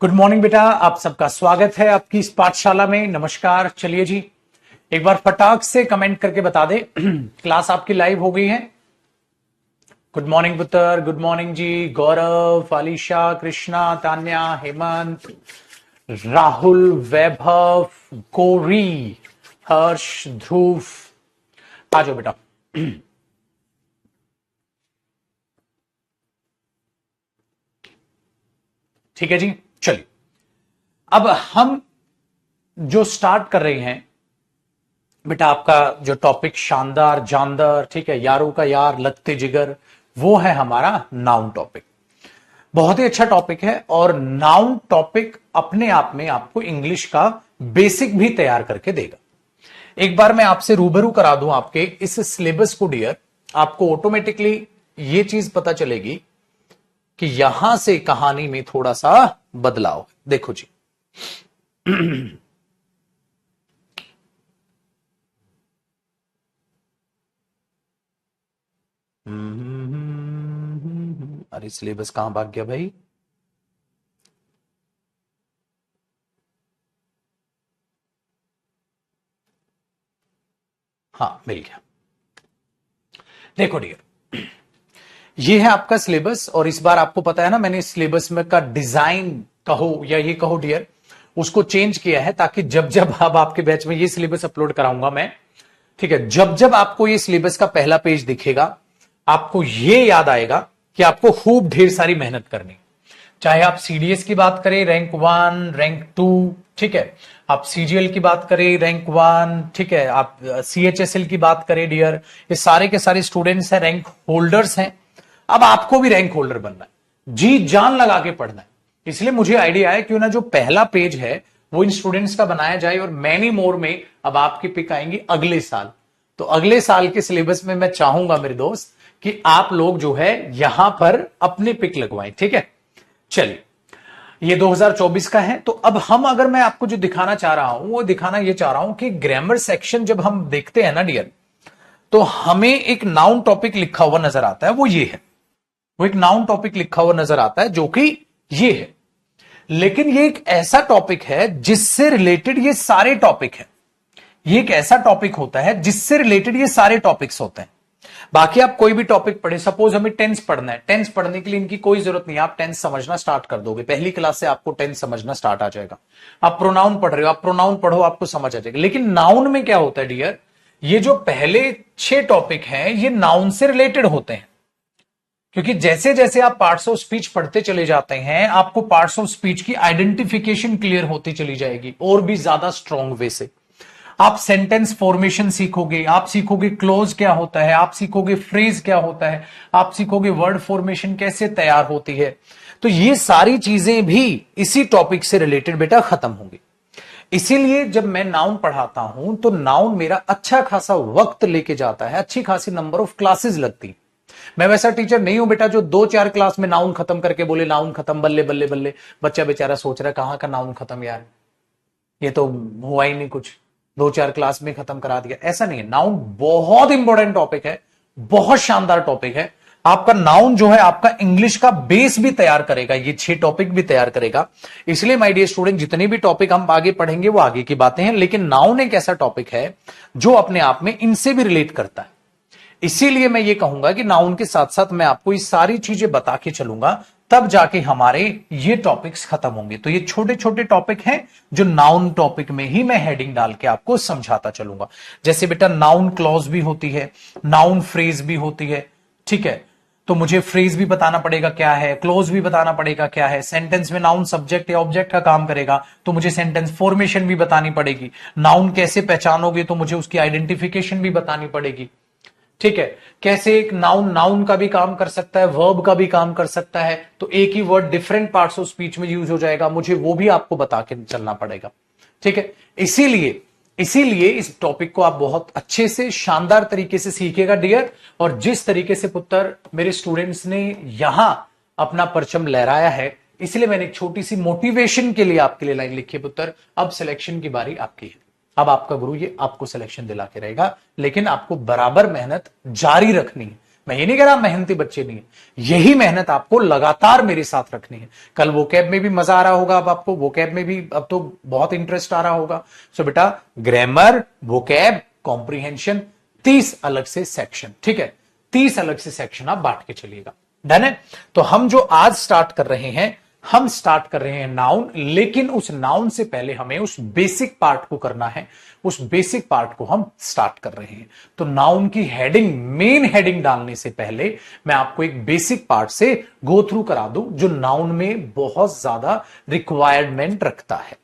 Good morning बेटा, आप सबका स्वागत है आपकी इस पाठशाला में। नमस्कार। चलिए जी, एक बार फटाक से कमेंट करके बता दे क्लास आपकी लाइव हो गई है। गुड मॉर्निंग पुत्र, गुड मॉर्निंग जी। गौरव, फालिशा, कृष्णा, तान्या, हेमंत, राहुल, वैभव, गौरी, हर्ष, ध्रुव, आ जाओ बेटा। ठीक है जी, चलिए अब हम जो स्टार्ट कर रहे हैं बेटा, आपका जो टॉपिक शानदार जानदार, ठीक है, यारों का यार लगते जिगर, वो है हमारा नाउन टॉपिक। बहुत ही अच्छा टॉपिक है और नाउन टॉपिक अपने आप में आपको इंग्लिश का बेसिक भी तैयार करके देगा। एक बार मैं आपसे रूबरू करा दूं आपके इस सिलेबस को डियर, आपको ऑटोमेटिकली ये चीज पता चलेगी कि यहां से कहानी में थोड़ा सा बदलाव। देखो जी अरे सिलेबस कहां भाग गया भाई? हाँ, मिल गया। देखो डियर, ये है आपका सिलेबस और इस बार आपको पता है ना, मैंने सिलेबस में का डिजाइन कहो या ये कहो डियर, उसको चेंज किया है ताकि जब जब अब आपके बैच में ये सिलेबस अपलोड कराऊंगा मैं, ठीक है, जब जब आपको ये सिलेबस का पहला पेज दिखेगा आपको ये याद आएगा कि आपको खूब ढेर सारी मेहनत करनी। चाहे आप सीडीएस की बात करें रैंक 1, रैंक 2, ठीक है, आप सीजीएल की बात करें रैंक 1, ठीक है, आप सीएचएसएल की बात करें डियर, ये सारे के सारे स्टूडेंट्स हैं, रैंक होल्डर्स हैं। अब आपको भी रैंक होल्डर बनना है, जी जान लगा के पढ़ना है। इसलिए मुझे आइडिया है क्यों ना जो पहला पेज है वो इन स्टूडेंट्स का बनाया जाए और मैनी मोर में अब आपकी पिक आएंगी अगले साल। तो अगले साल के सिलेबस में मैं चाहूंगा मेरे दोस्त कि आप लोग जो है यहां पर अपनी पिक लगवाएं, ठीक है। चलिए, ये 2024 का है। तो अब हम, अगर मैं आपको जो दिखाना चाह रहा हूं वो दिखाना ये चाह रहा हूं कि ग्रामर सेक्शन जब हम देखते हैं ना डियर, तो हमें एक नाउन टॉपिक लिखा हुआ नजर आता है, वो ये है, वो एक नाउन टॉपिक लिखा हुआ नजर आता है जो कि ये है। लेकिन ये एक ऐसा टॉपिक है जिससे रिलेटेड ये सारे टॉपिक है। ये एक ऐसा टॉपिक होता है जिससे रिलेटेड ये सारे टॉपिक्स होते हैं। बाकी आप कोई भी टॉपिक पढ़े, सपोज हमें टेंस पढ़ना है, टेंस पढ़ने के लिए इनकी कोई जरूरत नहीं है, आप टेंस समझना स्टार्ट कर दोगे, पहली क्लास से आपको टेंस समझना स्टार्ट आ जाएगा। आप प्रोनाउन पढ़ रहे हो, आप प्रोनाउन पढ़ो, आपको समझ आ जाएगा। लेकिन नाउन में क्या होता है डियर, ये जो पहले 6 टॉपिक हैं ये नाउन से रिलेटेड होते हैं, क्योंकि जैसे जैसे आप पार्ट्स ऑफ स्पीच पढ़ते चले जाते हैं आपको पार्ट्स ऑफ स्पीच की आइडेंटिफिकेशन क्लियर होती चली जाएगी और भी ज्यादा स्ट्रॉन्ग वे से। आप सेंटेंस फॉर्मेशन सीखोगे, आप सीखोगे क्लोज क्या होता है, आप सीखोगे फ्रेज क्या होता है, आप सीखोगे वर्ड फॉर्मेशन कैसे तैयार होती है। तो ये सारी चीजें भी इसी टॉपिक से रिलेटेड बेटा खत्म होंगी। इसीलिए जब मैं नाउन पढ़ाता हूं तो नाउन मेरा अच्छा खासा वक्त लेके जाता है, अच्छी खासी नंबर ऑफ क्लासेस लगती। मैं वैसा टीचर नहीं हूं बेटा जो 2-4 क्लास में नाउन खत्म करके बोले नाउन खत्म, बल्ले बल्ले बल्ले, बच्चा बेचारा सोच रहा है कहां का नाउन खत्म यार, ये तो हुआ ही नहीं कुछ, 2-4 क्लास में खत्म करा दिया। ऐसा नहीं है, नाउन बहुत इंपॉर्टेंट टॉपिक है, बहुत शानदार टॉपिक है। आपका नाउन जो है आपका इंग्लिश का बेस भी तैयार करेगा, ये 6 टॉपिक भी तैयार करेगा। इसलिए माय डियर स्टूडेंट, जितने भी टॉपिक हम आगे पढ़ेंगे वो आगे की बातें हैं, लेकिन नाउन एक ऐसा टॉपिक है जो अपने आप में इनसे भी रिलेट करता है। इसीलिए मैं ये कहूंगा कि नाउन के साथ साथ मैं आपको ये सारी चीजें बता के चलूंगा, तब जाके हमारे ये टॉपिक्स खत्म होंगे। तो ये छोटे छोटे टॉपिक हैं जो नाउन टॉपिक में ही मैं हेडिंग डाल के आपको समझाता चलूंगा। जैसे बेटा नाउन क्लॉज भी होती है, नाउन फ्रेज भी होती है, ठीक है, तो मुझे फ्रेज भी बताना पड़ेगा क्या है, क्लोज भी बताना पड़ेगा क्या है, सेंटेंस में नाउन सब्जेक्ट या ऑब्जेक्ट का काम करेगा तो मुझे सेंटेंस फॉर्मेशन भी बतानी पड़ेगी, नाउन कैसे पहचानोगे तो मुझे उसकी आइडेंटिफिकेशन भी बतानी पड़ेगी, ठीक है, कैसे एक नाउन नाउन का भी काम कर सकता है, वर्ब का भी काम कर सकता है, तो एक ही word different parts of speech में यूज हो जाएगा, मुझे वो भी आपको बता के चलना पड़ेगा, ठीक है। इसीलिए इसीलिए इस टॉपिक को आप बहुत अच्छे से शानदार तरीके से सीखेगा डियर। और जिस तरीके से पुत्र मेरे स्टूडेंट्स ने यहां अपना परचम लहराया है, इसलिए मैंने एक छोटी सी मोटिवेशन के लिए आपके लिए लाइन लिखी है, पुत्र अब सिलेक्शन की बारी आपकी है। अब आपका गुरु ये आपको सिलेक्शन दिला के रहेगा, लेकिन आपको बराबर मेहनत जारी रखनी है। मैं ये नहीं कह रहा मेहनती बच्चे नहीं है, यही मेहनत आपको लगातार मेरे साथ रखनी है। कल वोकैब में भी मजा आ रहा होगा, अब आपको वोकैब में भी अब तो बहुत इंटरेस्ट आ रहा होगा। सो बेटा ग्रामर, वोकैब, कॉम्प्रिहेंशन, 30 अलग से सेक्शन, ठीक है, 30 अलग से सेक्शन आप बांट के चलिएगा। डन है। तो हम जो आज स्टार्ट कर रहे हैं, हम स्टार्ट कर रहे हैं नाउन, लेकिन उस नाउन से पहले हमें उस बेसिक पार्ट को करना है। उस बेसिक पार्ट को हम स्टार्ट कर रहे हैं। तो नाउन की हेडिंग, मेन हेडिंग डालने से पहले मैं आपको एक बेसिक पार्ट से गो थ्रू करा दूं, जो नाउन में बहुत ज्यादा रिक्वायरमेंट रखता है।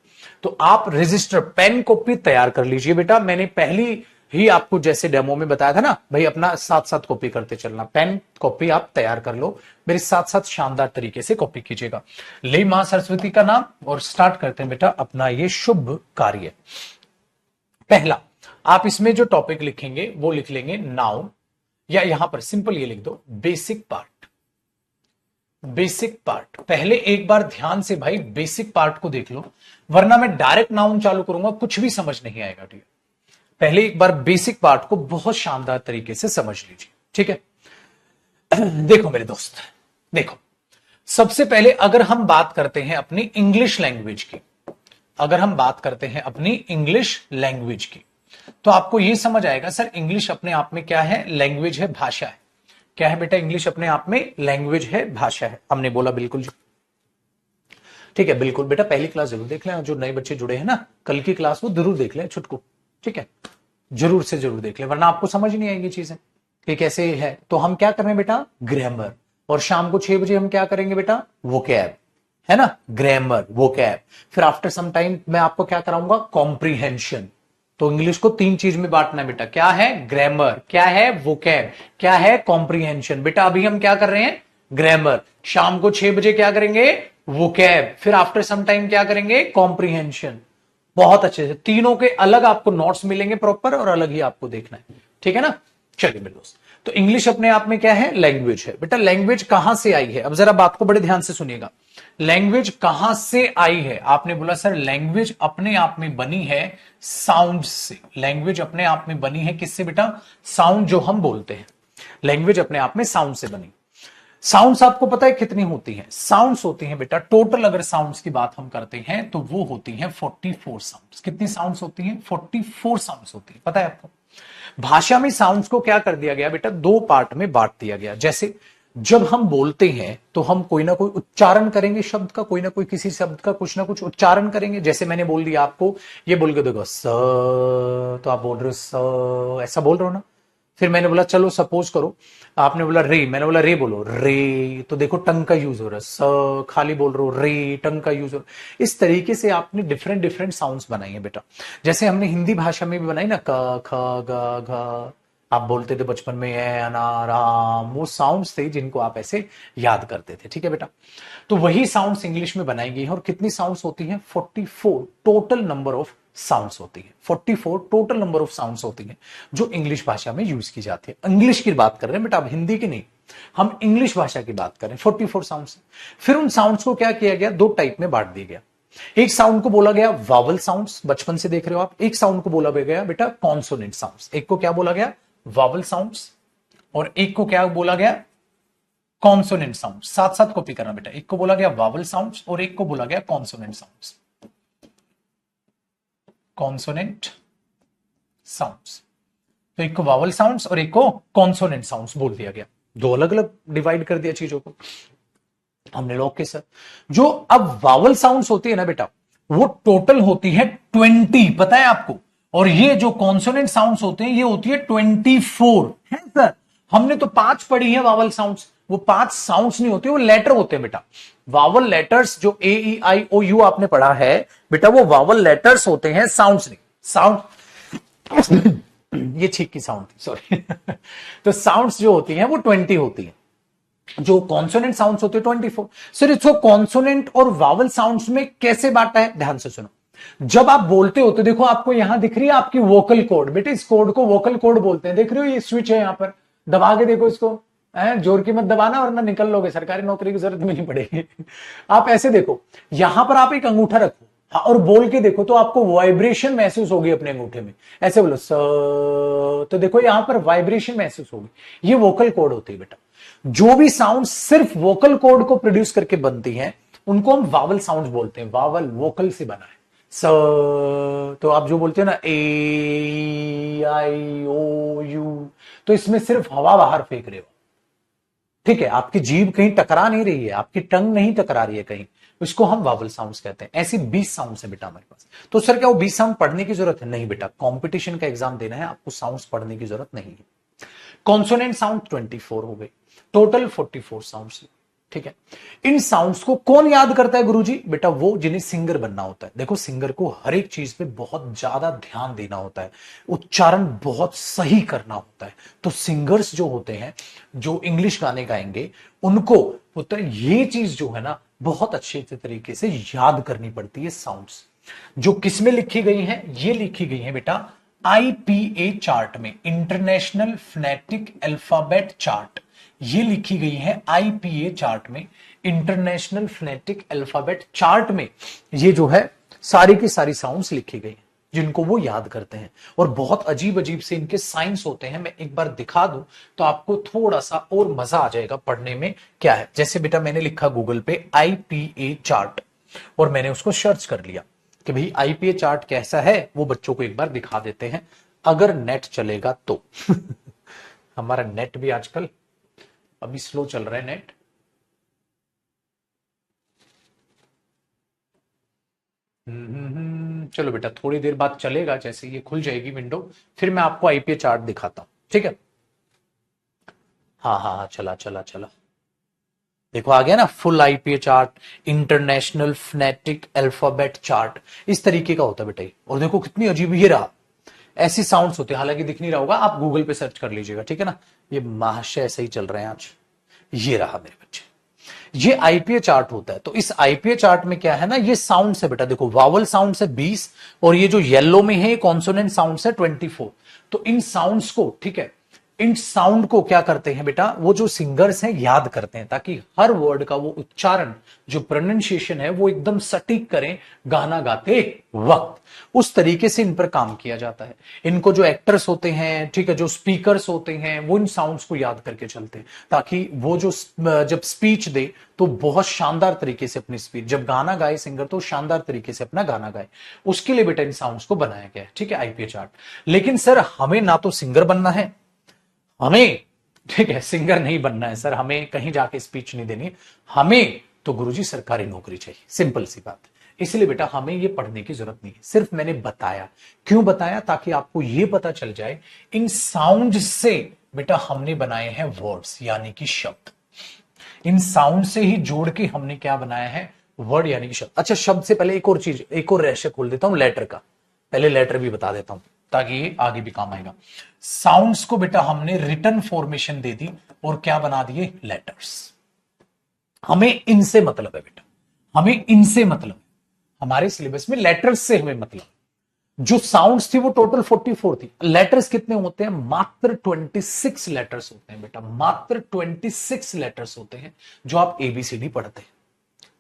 तो आप रजिस्टर, पेन कॉपी तैयार कर लीजिए बेटा। मैंने पहली ही आपको जैसे डेमो में बताया था ना भाई, अपना साथ साथ कॉपी करते चलना। पेन कॉपी आप तैयार कर लो, मेरे साथ साथ शानदार तरीके से कॉपी कीजिएगा। ले मां सरस्वती का नाम और स्टार्ट करते हैं बेटा अपना ये शुभ कार्य। पहला, आप इसमें जो टॉपिक लिखेंगे वो लिख लेंगे नाउन, या यहां पर सिंपल ये लिख दो बेसिक पार्ट। बेसिक पार्ट पहले एक बार ध्यान से भाई बेसिक पार्ट को देख लो, वरना मैं डायरेक्ट नाउन चालू करूंगा कुछ भी समझ नहीं आएगा। ठीक है, पहले एक बार बेसिक पार्ट को बहुत शानदार तरीके से समझ लीजिए। ठीक है, देखो मेरे दोस्त, देखो सबसे पहले अगर हम बात करते हैं अपनी इंग्लिश लैंग्वेज की, अगर हम बात करते हैं अपनी इंग्लिश लैंग्वेज की, तो आपको यह समझ आएगा सर इंग्लिश अपने आप में क्या है, लैंग्वेज है, भाषा है। क्या है बेटा, इंग्लिश अपने आप में लैंग्वेज है, भाषा है। हमने बोला बिल्कुल जी, ठीक है, बिल्कुल बेटा। पहली क्लास जरूर देख लें, जो नए बच्चे जुड़े हैं ना, कल की क्लास वो जरूर देख लें छुटकू, ठीक है, जरूर से जरूर देख लें, वरना आपको समझ नहीं आएगी चीजें कि कैसे है। तो हम क्या कर रहे हैं बेटा, ग्रामर, और शाम को 6 बजे हम क्या करेंगे बेटा, वोकैब, है ना, ग्रामर, वोकैब। फिर आफ्टर सम टाइम मैं आपको क्या कराऊंगा, कॉम्प्रिहेंशन। तो इंग्लिश को 3 चीज में बांटना है बेटा, क्या है, ग्रामर, क्या है, वोकैब, क्या है, कॉम्प्रिहेंशन। बेटा अभी हम क्या कर रहे हैं, ग्रामर, शाम को 6 बजे क्या करेंगे, वोकैब, फिर आफ्टर सम टाइम क्या करेंगे, कॉम्प्रिहेंशन। बहुत अच्छे से तीनों के अलग आपको नोट्स मिलेंगे प्रॉपर, और अलग ही आपको देखना है, ठीक है ना। चलिए मेरे दोस्त, तो इंग्लिश अपने आप में क्या है, लैंग्वेज है। बेटा लैंग्वेज कहां से आई है, अब जरा बात को बड़े ध्यान से सुनिएगा। लैंग्वेज कहां से आई है, आपने बोला सर लैंग्वेज अपने आप में बनी है साउंड से। लैंग्वेज अपने आप में बनी है किससे बेटा, साउंड जो हम बोलते हैं, लैंग्वेज अपने आप में साउंड से बनी। साउंड्स आपको पता है कितनी होती हैं, साउंड्स होती हैं बेटा टोटल, अगर साउंड्स की बात हम करते हैं तो वो होती हैं 44 साउंड्स। कितनी साउंड्स होती हैं, 44 साउंड्स होती है, पता है आपको। भाषा में साउंड्स को क्या कर दिया गया बेटा, 2 पार्ट में बांट दिया गया। जैसे जब हम बोलते हैं तो हम कोई ना कोई उच्चारण करेंगे शब्द का, कोई ना कोई किसी शब्द का कुछ ना कुछ उच्चारण करेंगे। जैसे मैंने बोल दिया आपको, ये बोल के देखो स, तो आप बोल रहे हो स, ऐसा बोल रहे हो ना। फिर मैंने बोला चलो सपोज करो, आपने बोला रे, मैंने बोला रे बोलो, रे, तो देखो टंग का यूज हो रहा है, स खाली बोल रहे हो, रे टंग का यूज हो रहा है। इस तरीके से आपने डिफरेंट डिफरेंट साउंड्स बनाई है बेटा। जैसे हमने हिंदी भाषा में भी बनाई ना, क ख ग घ, आप बोलते थे बचपन में ए अनार आम, वो साउंड्स थे जिनको आप ऐसे याद करते थे, ठीक है बेटा। तो वही साउंड्स इंग्लिश में बनाई गई है। और कितनी साउंड्स होती हैं, 44 टोटल नंबर ऑफ साउंड्स होती है, 44 टोटल नंबर ऑफ साउंड्स होती हैं जो इंग्लिश भाषा में यूज की जाती है। इंग्लिश की बात कर रहे हैं बेटा, अब हिंदी की नहीं, हम इंग्लिश भाषा की बात करें। 44 साउंड्स। फिर उन साउंड्स को क्या किया गया, 2 टाइप में बांट दिया गया। एक साउंड को बोला गया वावल साउंड्स, बचपन से देख रहे हो आप। एक साउंड को बोला गया बेटा कॉन्सोनेंट साउंड्स। एक को क्या बोला गया, वावल साउंड्स, और एक को क्या बोला गया, कॉन्सोनेंट साउंड्स। साथ साथ कॉपी करना बेटा, एक को बोला गया वावल साउंड्स और एक को बोला गया कॉन्सोनेंट साउंड्स। कॉन्सोनेंट साउंड्स, तो एक को वावल साउंड्स और एक को कॉन्सोनेंट साउंड्स बोल दिया गया। 2 अलग अलग डिवाइड कर दिया चीजों को हमने लोग के सर। जो अब वावल साउंड्स होती है ना बेटा, वो टोटल होती है 20, पता है आपको। और ये जो कॉन्सोनेंट साउंड्स होते हैं ये होती है 24 है सर। हमने तो 5 पढ़ी है वावल साउंड्स, वो 5 साउंड्स नहीं होते, वो लेटर होते हैं बेटा। वावल लेटर्स जो ए ई आई ओ यू आपने पढ़ा है बेटा, वो वावल लेटर्स होते हैं, साउंड्स नहीं। साउंड ये छींक की साउंड थी, सॉरी। तो साउंड्स जो होती हैं वो 20 होती हैं, जो कॉन्सोनेंट साउंड्स होते हैं 24। सर इसको कॉन्सोनेंट और वावल साउंड्स में कैसे बांटा है, ध्यान से सुनो। जब आप बोलते हो तो देखो आपको यहां दिख रही है आपकी वोकल कोड, बेटे इस कोड को वोकल कोड बोलते हैं। देख रहे हो ये स्विच है, यहां पर दबा के देखो इसको, जोर की मत दबाना वरना निकल लोगे, सरकारी नौकरी की जरूरत भी नहीं पड़ेगी। आप ऐसे देखो, यहां पर आप एक अंगूठा रखो, हाँ, और बोल के देखो तो आपको वाइब्रेशन महसूस होगी अपने अंगूठे में। ऐसे बोलो स, तो देखो यहां पर वाइब्रेशन महसूस होगी। ये वोकल कॉर्ड होती है बेटा। जो भी साउंड सिर्फ वोकल कॉर्ड को प्रोड्यूस करके बनती है उनको हम वावल साउंड बोलते हैं। वावल वोकल से बना है। स, तो आप जो बोलते हो ना ए आई ओ यू, तो इसमें सिर्फ हवा बाहर फेंक रहे हो। ठीक है, आपकी जीभ कहीं टकरा नहीं रही है, आपकी टंग नहीं टकरा रही है कहीं। इसको हम वावल साउंड्स कहते हैं। ऐसी 20 साउंड्स है बेटा हमारे पास। तो सर क्या वो 20 साउंड पढ़ने की जरूरत है? नहीं बेटा, कंपटीशन का एग्जाम देना है, आपको साउंड्स पढ़ने की जरूरत नहीं है। कॉन्सोनेंट साउंड 24 हो गए, टोटल 44 साउंड्स। ठीक है, इन साउंड्स को कौन याद करता है गुरुजी? बेटा वो जिन्हें सिंगर बनना होता है। देखो सिंगर को हर एक चीज पे बहुत ज्यादा ध्यान देना होता है, उच्चारण बहुत सही करना होता है। तो सिंगर्स जो होते हैं, जो इंग्लिश गाने गाएंगे, उनको होता है ये चीज जो है ना बहुत अच्छे तरीके से याद करनी पड़ती है। साउंड्स जो किसमें लिखी गई हैं? ये लिखी गई है बेटा आईपीए चार्ट में, इंटरनेशनल फोनेटिक अल्फाबेट चार्ट। ये लिखी गई है आईपीए चार्ट में, इंटरनेशनल फोनेटिक अल्फाबेट चार्ट में। ये जो है सारी की सारी साउंड्स लिखी गई हैं जिनको वो याद करते हैं। और बहुत अजीब अजीब से इनके साइंस होते हैं। मैं एक बार दिखा दूं तो आपको थोड़ा सा और मजा आ जाएगा पढ़ने में। क्या है? जैसे बेटा मैंने लिखा गूगल पे आईपीए चार्ट और मैंने उसको सर्च कर लिया कि भाई आईपीए चार्ट कैसा है, वो बच्चों को एक बार दिखा देते हैं अगर नेट चलेगा तो। हमारा नेट भी आजकल अभी स्लो चल रहा है नेट। चलो बेटा थोड़ी देर बाद चलेगा, जैसे ये खुल जाएगी विंडो फिर मैं आपको आईपीए चार्ट दिखाता हूं। ठीक है, हाँ हाँ हाँ, चला चला चला। देखो आ गया ना full IPA chart, international phonetic alphabet chart. इस तरीके का होता है बेटा ये। और देखो कितनी अजीब ये रहा, ऐसी साउंड्स होते हैं, हालांकि दिख नहीं रहा होगा, आप गूगल पे सर्च कर लीजिएगा। ठीक है ना, ये महाशय ऐसे ही चल रहे हैं आज। ये रहा मेरे बच्चे, ये आईपीए चार्ट होता है। तो इस आईपीए चार्ट में क्या है ना, ये साउंड है बेटा। देखो वावल साउंड है 20 और ये जो येलो में है कॉन्सोनेंट साउंड है 24। तो इन साउंड्स को, ठीक है, इन साउंड को क्या करते हैं बेटा, वो जो सिंगर्स हैं याद करते हैं ताकि हर वर्ड का वो उच्चारण, जो प्रोनाउंसिएशन है वो एकदम सटीक करें गाना गाते वक्त। उस तरीके से इन पर काम किया जाता है। इनको जो एक्टर्स होते हैं, ठीक है, जो स्पीकर्स होते हैं, वो इन साउंड्स को याद करके चलते हैं ताकि वो जो जब स्पीच दे तो बहुत शानदार तरीके से अपनी स्पीच, जब गाना गाए सिंगर तो शानदार तरीके से अपना गाना गाए। उसके लिए बेटा इन साउंड्स को बनाया गया है। ठीक है, आईपीए चार्ट। लेकिन सर हमें ना तो सिंगर बनना है, हमें, ठीक है, सिंगर नहीं बनना है सर, हमें कहीं जाके स्पीच नहीं देनी, हमें तो गुरुजी सरकारी नौकरी चाहिए। सिंपल सी बात है। इसलिए बेटा हमें ये पढ़ने की जरूरत नहीं है। सिर्फ मैंने बताया, क्यों बताया? ताकि आपको ये पता चल जाए इन साउंड से बेटा हमने बनाए हैं वर्ड्स यानी कि शब्द। इन साउंड से ही जोड़ के हमने क्या बनाया है? वर्ड यानी कि शब्द। अच्छा, शब्द से पहले एक और चीज, एक और रहस्य खोल देता हूं लेटर का। पहले लेटर भी बता देता हूं ताकि ये आगे भी काम आएगा। साउंड्स को बेटा हमने रिटर्न फॉर्मेशन दे दी और क्या बना दिए? लेटर्स। हमें इनसे मतलब है बेटा, हमें इनसे मतलब है। हमारे सिलेबस में लेटर्स से हमें मतलब। जो साउंड्स थी वो टोटल 44 थी। लेटर्स कितने होते हैं? मात्र 26 लेटर्स होते हैं बेटा, मात्र 26 लेटर्स होते हैं जो आप एबीसीडी पढ़ते हैं।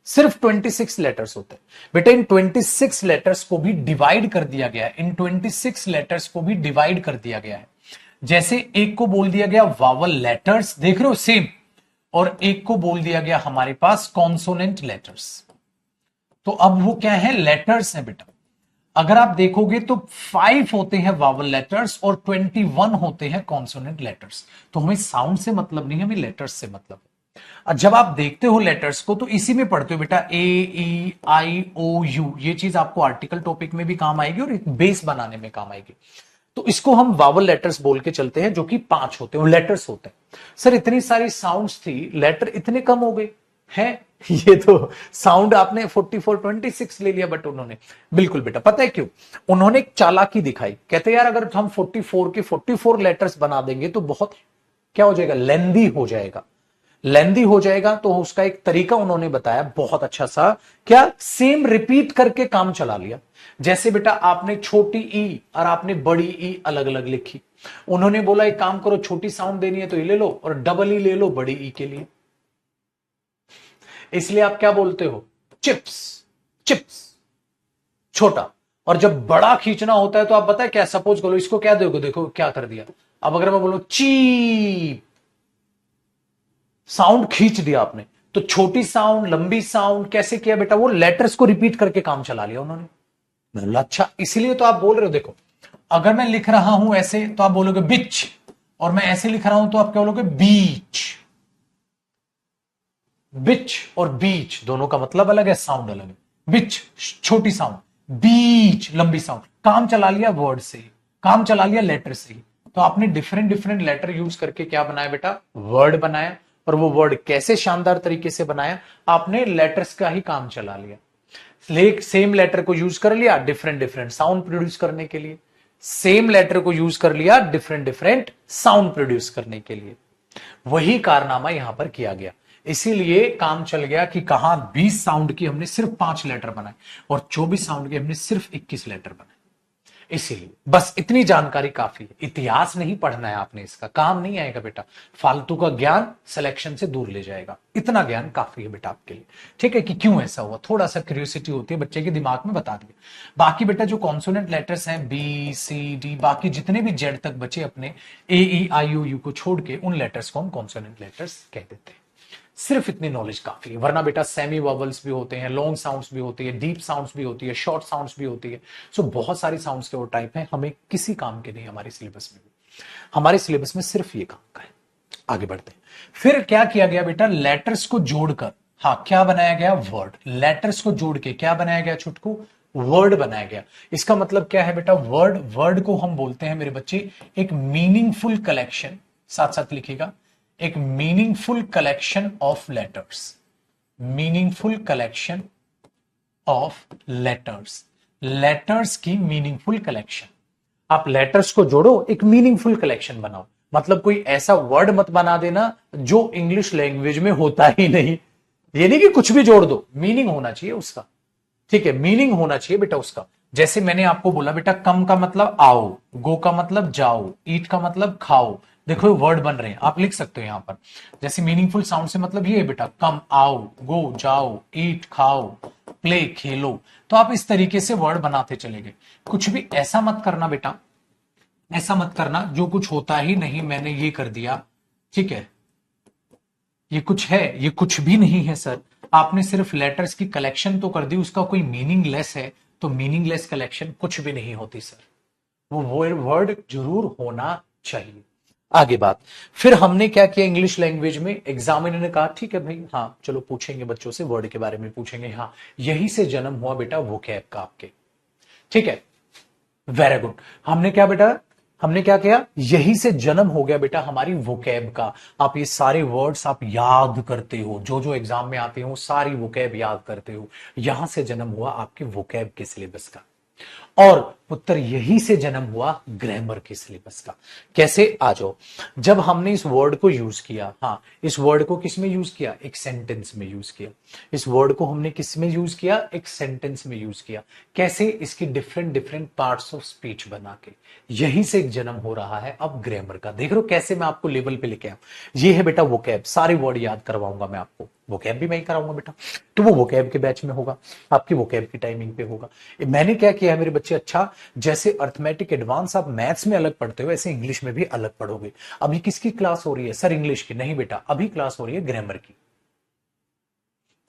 सिर्फ 26 लेटर्स होते हैं बेटा। इन 26 लेटर्स को भी डिवाइड कर दिया गया है, इन 26 लेटर्स को भी डिवाइड कर दिया गया है। जैसे एक को बोल दिया गया वावल लेटर्स, देख रहे हो सेम, और एक को बोल दिया गया हमारे पास कॉन्सोनेंट लेटर्स। तो अब वो क्या है? लेटर्स है बेटा। अगर आप देखोगे तो 5 होते हैं वावल लेटर्स और 21 होते हैं कॉन्सोनेंट लेटर्स। तो हमें साउंड से मतलब नहीं, हमें लेटर्स से मतलब है। जब आप देखते हो लेटर्स को तो इसी में पढ़ते हो बेटा, ए ई आई ओ यू। ये चीज आपको आर्टिकल टॉपिक में भी काम आएगी और एक बेस बनाने में काम आएगी। तो इसको हम वावल लेटर्स बोल के चलते हैं, जो कि 5 होते हैं, लेटर्स होते हैं। सर इतनी सारी साउंड्स थी, लेटर इतने कम हो गए हैं? ये तो साउंड आपने 44 26 ले लिया, बट उन्होंने, बिल्कुल बेटा, पता है क्यों? उन्होंने एक चालाकी दिखाई। कहते यार अगर हम 44 के 44 लेटर्स बना देंगे तो बहुत क्या हो जाएगा? लेंदी हो जाएगा। लेंदी हो जाएगा तो उसका एक तरीका उन्होंने बताया बहुत अच्छा सा, क्या? सेम रिपीट करके काम चला लिया। जैसे बेटा आपने छोटी ई और आपने बड़ी ई अलग अलग लिखी, उन्होंने बोला एक काम करो, छोटी साउंड देनी है तो ये ले लो और डबल ई ले लो बड़ी ई के लिए। इसलिए आप क्या बोलते हो? Chips, chips. छोटा। और जब बड़ा खींचना होता है तो आप पता है क्या, सपोज करो इसको क्या देखो, देखो क्या कर दिया। अब अगर मैं बोलूं चीप, साउंड खींच दिया आपने, तो छोटी साउंड लंबी साउंड कैसे किया बेटा, वो लेटर्स को रिपीट करके काम चला लिया उन्होंने। मैंने बोला अच्छा, इसीलिए तो आप बोल रहे हो। देखो अगर मैं लिख रहा हूं ऐसे तो आप बोलोगे बिच, और मैं ऐसे लिख रहा हूं तो आप क्या बोलोगे बीच। बिच और बीच दोनों का मतलब अलग है, साउंड अलग है। बिच छोटी साउंड, बीच लंबी साउंड, काम चला लिया वर्ड से ही, काम चला लिया लेटर से ही। तो आपने डिफरेंट डिफरेंट लेटर यूज करके क्या बनाया बेटा, वर्ड बनाया। और वो वर्ड कैसे शानदार तरीके से बनाया, आपने लेटर्स का ही काम चला लिया। सेम लेटर को यूज कर लिया डिफरेंट डिफरेंट साउंड प्रोड्यूस करने के लिए, सेम लेटर को यूज कर लिया डिफरेंट डिफरेंट साउंड प्रोड्यूस करने के लिए। वही कारनामा यहां पर किया गया। इसीलिए काम चल गया कि कहां 20 साउंड की हमने सिर्फ 5 लेटर बनाए, और 24 साउंड के हमने सिर्फ 21 लेटर बनाए। इसीलिए बस इतनी जानकारी काफी है, इतिहास नहीं पढ़ना है आपने, इसका काम नहीं आएगा बेटा, फालतू का ज्ञान सिलेक्शन से दूर ले जाएगा। इतना ज्ञान काफी है बेटा आपके लिए। ठीक है, कि क्यों ऐसा हुआ, थोड़ा सा क्यूरियोसिटी होती है बच्चे के दिमाग में, बता दिया। बाकी बेटा जो कॉन्सोनेंट लेटर्स हैं बी सी डी, बाकी जितने भी जेड तक बचे अपने, ए ई आई ओ यू को छोड़ के, उन लेटर्स को हम कॉन्सोनेंट लेटर्स कह देते हैं। सिर्फ इतनी नॉलेज काफी है, वरना बेटा सेमी वॉवल्स भी होते हैं, लॉन्ग साउंड्स भी होती है, डीप साउंड्स भी होती है, शॉर्ट साउंड्स भी होती है। सो बहुत सारी साउंड्स के वो टाइप हैं, हमें किसी काम के नहीं हमारे सिलेबस में भी। हमारे सिलेबस में सिर्फ ये काम का है। आगे बढ़ते हैं। फिर क्या किया गया बेटा, लेटर्स को जोड़कर, हाँ क्या बनाया गया, वर्ड। लेटर्स को जोड़ के क्या बनाया गया छुटकू, वर्ड बनाया गया। इसका मतलब क्या है बेटा, वर्ड, वर्ड को हम बोलते हैं मेरे बच्चे एक मीनिंगफुल कलेक्शन, साथ साथ लिखिएगा, एक meaningful collection of letters, meaningful collection of letters, letters की मीनिंगफुल कलेक्शन। आप लेटर्स को जोड़ो, एक मीनिंगफुल कलेक्शन बनाओ। मतलब कोई ऐसा वर्ड मत बना देना जो इंग्लिश लैंग्वेज में होता ही नहीं। ये नहीं कि कुछ भी जोड़ दो, मीनिंग होना चाहिए उसका। ठीक है, मीनिंग होना चाहिए बेटा उसका। जैसे मैंने आपको बोला बेटा, कम का मतलब आओ, गो का मतलब जाओ, ईट का मतलब खाओ। देखो वर्ड बन रहे हैं, आप लिख सकते हो यहां पर। जैसे मीनिंगफुल साउंड से मतलब ये है बेटा, कम आओ, गो जाओ, ईट खाओ, प्ले खेलो। तो आप इस तरीके से वर्ड बनाते चले गए। कुछ भी ऐसा मत करना बेटा, ऐसा मत करना जो कुछ होता ही नहीं, मैंने ये कर दिया। ठीक है, ये कुछ है, ये कुछ भी नहीं है सर। आपने सिर्फ लेटर्स की कलेक्शन तो कर दी, उसका कोई मीनिंगलेस है तो मीनिंगलेस कलेक्शन कुछ भी नहीं होती सर। वो वर्ड जरूर होना चाहिए। आगे बात, फिर हमने क्या किया इंग्लिश लैंग्वेज में, एग्जामिनर ने कहा ठीक है भाई, हाँ चलो पूछेंगे बच्चों से, वर्ड के बारे में पूछेंगे। हाँ, यही से जन्म हुआ बेटा वोकैब का आपके। ठीक है, वेरी गुड। हमने क्या बेटा, हमने क्या किया, यही से जन्म हो गया बेटा हमारी वोकैब का। आप ये सारे वर्ड्स आप याद करते हो, जो जो एग्जाम में आते हो सारी वोकैब याद करते हो। यहां से जन्म हुआ आपके वोकैब के सिलेबस का। और पुत्र यही से जन्म हुआ ग्रामर के सिलेबस का। कैसे, आ जाओ। जब हमने इस वर्ड को यूज किया, हाँ इस वर्ड को किस में यूज किया, एक सेंटेंस में यूज किया। इस वर्ड को हमने किस में यूज किया, एक सेंटेंस में यूज किया। कैसे, इसकी different different parts of speech बना के। यही से एक जन्म हो रहा है अब ग्रामर का। देख रहे हो कैसे मैं आपको लेवल पे लेके आया। ये है बेटा वोकैब, सारे वर्ड याद करवाऊंगा मैं आपको, वोकैब भी मैं ही कराऊंगा बेटा। तो वो वोकैब के बैच में होगा, आपकी वोकैब की टाइमिंग पे होगा। मैंने क्या किया है मेरे बच्चे, अच्छा जैसे अर्थमेटिक एडवांस आप मैथ्स में अलग पढ़ते हो, ऐसे इंग्लिश में भी अलग पढ़ोगे। अभी किसकी क्लास हो रही है सर, इंग्लिश की? नहीं बेटा, अभी क्लास हो रही है ग्रामर की।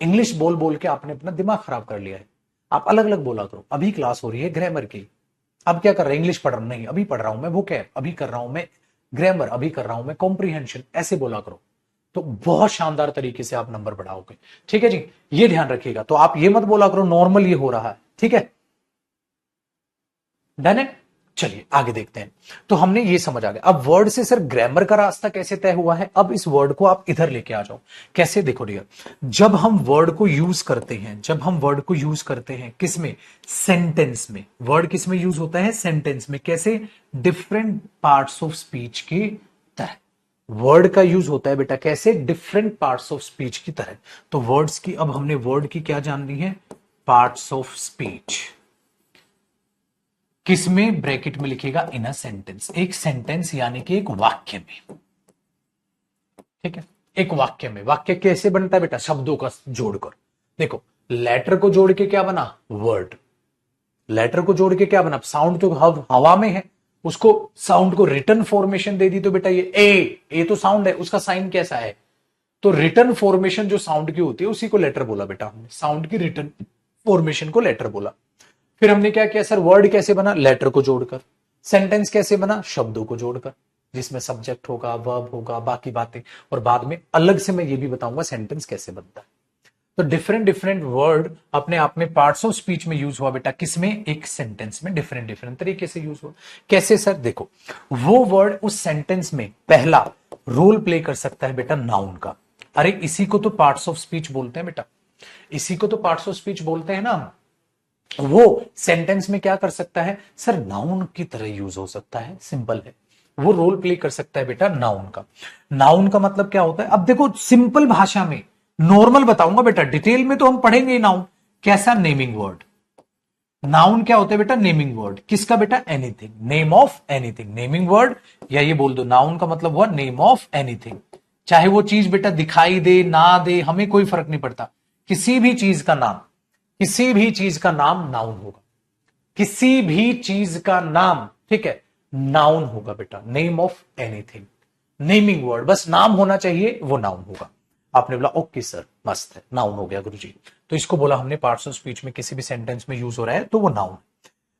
इंग्लिश बोल बोल के आपने अपना दिमाग खराब कर लिया है, आप अलग अलग बोला करो। अभी क्लास हो रही है ग्रामर की। अब क्या कर रहे हैं, इंग्लिश पढ़ रहा हूं नहीं, अभी पढ़ रहा हूं मैं वोकैब, अभी कर रहा हूं मैं ग्रामर, अभी कर रहा हूं मैं कॉम्प्रीहेंशन, ऐसे बोला करो। तो बहुत शानदार तरीके से आप नंबर बढ़ाओगे। ठीक है जी, ये ध्यान रखिएगा। तो आप ये मत बोला करो नॉर्मल ये हो रहा है। ठीक है, डन है। चलिए आगे देखते हैं। तो हमने ये समझ आ गया। अब वर्ड से सर ग्रामर का रास्ता कैसे तय हुआ है, अब इस वर्ड को आप इधर लेके आ जाओ। कैसे, देखो डियर, जब हम वर्ड को यूज करते हैं, जब हम वर्ड को यूज करते हैं किस में, सेंटेंस में। वर्ड किस में यूज होता है, सेंटेंस में। कैसे, डिफरेंट पार्ट्स ऑफ स्पीच की तरह वर्ड का यूज होता है बेटा। कैसे, डिफरेंट पार्ट्स ऑफ स्पीच की तरह। तो वर्ड्स की, अब हमने वर्ड की क्या जान ली है, पार्ट्स ऑफ स्पीच। किसमें, ब्रैकेट में लिखेगा इन अ सेंटेंस, एक सेंटेंस यानी कि एक वाक्य में। ठीक है, एक वाक्य में। वाक्य कैसे बनता है बेटा, शब्दों का जोड़कर। देखो लेटर को जोड़ के क्या बना, वर्ड। लेटर को जोड़ के क्या बना, साउंड तो हवा में है, उसको साउंड को रिटर्न फॉर्मेशन दे दी, तो बेटा ये ए तो साउंड है, उसका साइन कैसा है, तो रिटर्न फॉर्मेशन जो साउंड की होती है उसी को लेटर बोला बेटा हमने, साउंड की रिटर्न फॉर्मेशन को लेटर बोला। फिर हमने क्या किया सर, वर्ड कैसे बना, लेटर को जोड़कर। सेंटेंस कैसे बना, शब्दों को जोड़कर, जिसमें सब्जेक्ट होगा, वर्ब होगा, बाकी बातें, और बाद में अलग से मैं ये भी बताऊंगा सेंटेंस कैसे बनता है। तो डिफरेंट डिफरेंट वर्ड अपने आप में पार्ट्स ऑफ स्पीच में यूज हुआ बेटा, किसमें, एक सेंटेंस में डिफरेंट डिफरेंट तरीके से यूज हुआ। कैसे सर, देखो वो वर्ड उस सेंटेंस में पहला रोल प्ले कर सकता है बेटा नाउन का। अरे इसी को तो पार्ट्स ऑफ स्पीच बोलते हैं बेटा, इसी को तो पार्ट्स ऑफ स्पीच बोलते हैं ना। वो सेंटेंस में क्या कर सकता है सर, नाउन की तरह यूज हो सकता है, सिंपल है। वो रोल प्ले कर सकता है बेटा नाउन का। नाउन का मतलब क्या होता है, अब देखो सिंपल भाषा में नॉर्मल बताऊंगा बेटा, डिटेल में तो हम पढ़ेंगे नाउन कैसा, नेमिंग वर्ड। नाउन क्या होता है बेटा, नेमिंग वर्ड, किसका बेटा, anything, name of anything, naming word. या ये बोल दो नाउन का मतलब हुआ नेम ऑफ एनीथिंग, चाहे वो चीज बेटा दिखाई दे ना दे, हमें कोई फर्क नहीं पड़ता, किसी भी चीज का नाम, किसी भी चीज का नाम नाउन होगा, किसी भी चीज का नाम, ठीक है, नाउन होगा बेटा, name of anything, naming word, बस नाम होना चाहिए, वो नाउन होगा। आपने बोला ओके सर, मस्त है, नाउन हो गया गुरुजी। तो इसको बोला हमने पार्ट्स ऑफ स्पीच में किसी भी सेंटेंस में यूज हो रहा है तो वो नाउन।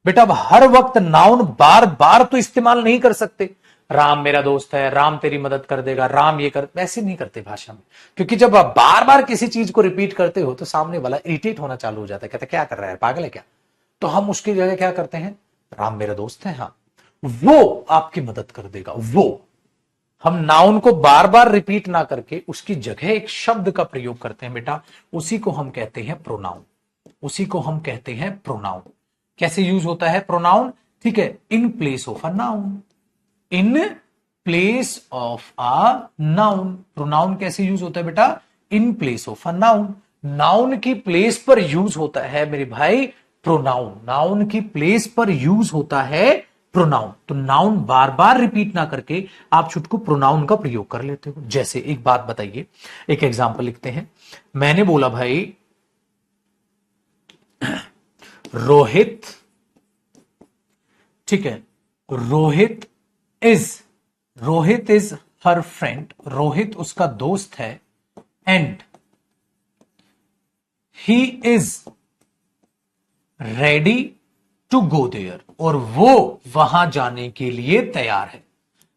बेटा अब हर वक्त नाउन बार बार तो इस्तेमाल नहीं कर सकते, राम मेरा दोस्त है, राम तेरी मदद कर देगा, राम ये कर, ऐसे नहीं करते भाषा में, क्योंकि जब आप बार बार किसी चीज को रिपीट करते हो तो सामने वाला इरिटेट होना चालू हो जाता है, कहता क्या कर रहा है, पागल है क्या। तो हम उसकी जगह क्या करते हैं, राम मेरा दोस्त है, हाँ वो आपकी मदद कर देगा, वो। हम नाउन को बार बार रिपीट ना करके उसकी जगह एक शब्द का प्रयोग करते हैं बेटा, उसी को हम कहते हैं प्रोनाउन, उसी को हम कहते हैं प्रोनाउन। कैसे यूज होता है प्रोनाउन, ठीक है, in place of a noun, in place of a noun. Pronoun कैसे यूज होता है बेटा, in place of a noun, noun की प्लेस पर यूज होता है मेरे भाई प्रोनाउन, नाउन की प्लेस पर यूज होता है प्रोनाउन। तो नाउन बार बार रिपीट ना करके आप छुटकू प्रोनाउन का प्रयोग कर लेते हो। जैसे एक बात बताइए, एक एग्जांपल लिखते हैं, मैंने बोला भाई रोहित, ठीक है, Rohit is her friend, Rohit उसका दोस्त है, and he is ready to go there, और वो वहां जाने के लिए तैयार है।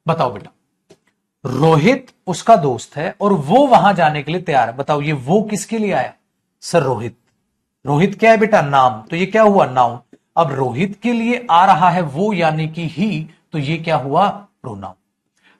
बताओ बेटा, रोहित उसका दोस्त है और वो वहां जाने के लिए तैयार है, बताओ ये वो किसके लिए आया सर, रोहित। रोहित क्या है बेटा, नाम, तो ये क्या हुआ, नाउन। अब रोहित के लिए आ रहा है वो यानी कि ही, तो ये क्या हुआ, प्रोनाउन।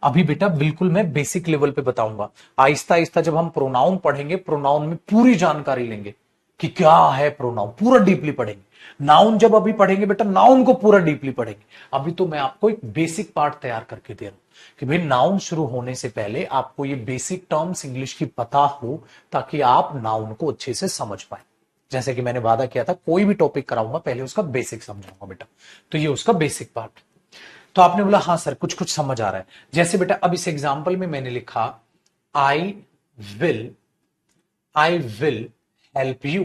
अभी बेटा बिल्कुल मैं बेसिक लेवल पे बताऊंगा, आहिस्ता आहिस्ता जब हम प्रोनाउन पढ़ेंगे, प्रोनाउन में पूरी जानकारी लेंगे कि क्या है प्रोनाउन, पूरा डीपली पढ़ेंगे। नाउन जब अभी पढ़ेंगे बेटा, नाउन को पूरा डीपली पढ़ेंगे। अभी तो मैं आपको एक बेसिक पार्ट तैयार करके दे रहा हूं कि भाई नाउन शुरू होने से पहले आपको ये बेसिक टर्म्स इंग्लिश की पता हो, ताकि आप नाउन को अच्छे से समझ पाए। जैसे कि मैंने वादा किया था, कोई भी टॉपिक कराऊंगा पहले उसका बेसिक समझाऊंगा बेटा, तो ये उसका बेसिक पार्ट। तो आपने बोला हाँ सर कुछ कुछ समझ आ रहा है। जैसे बेटा अब इस एग्जाम्पल में मैंने लिखा आई विल हेल्प यू,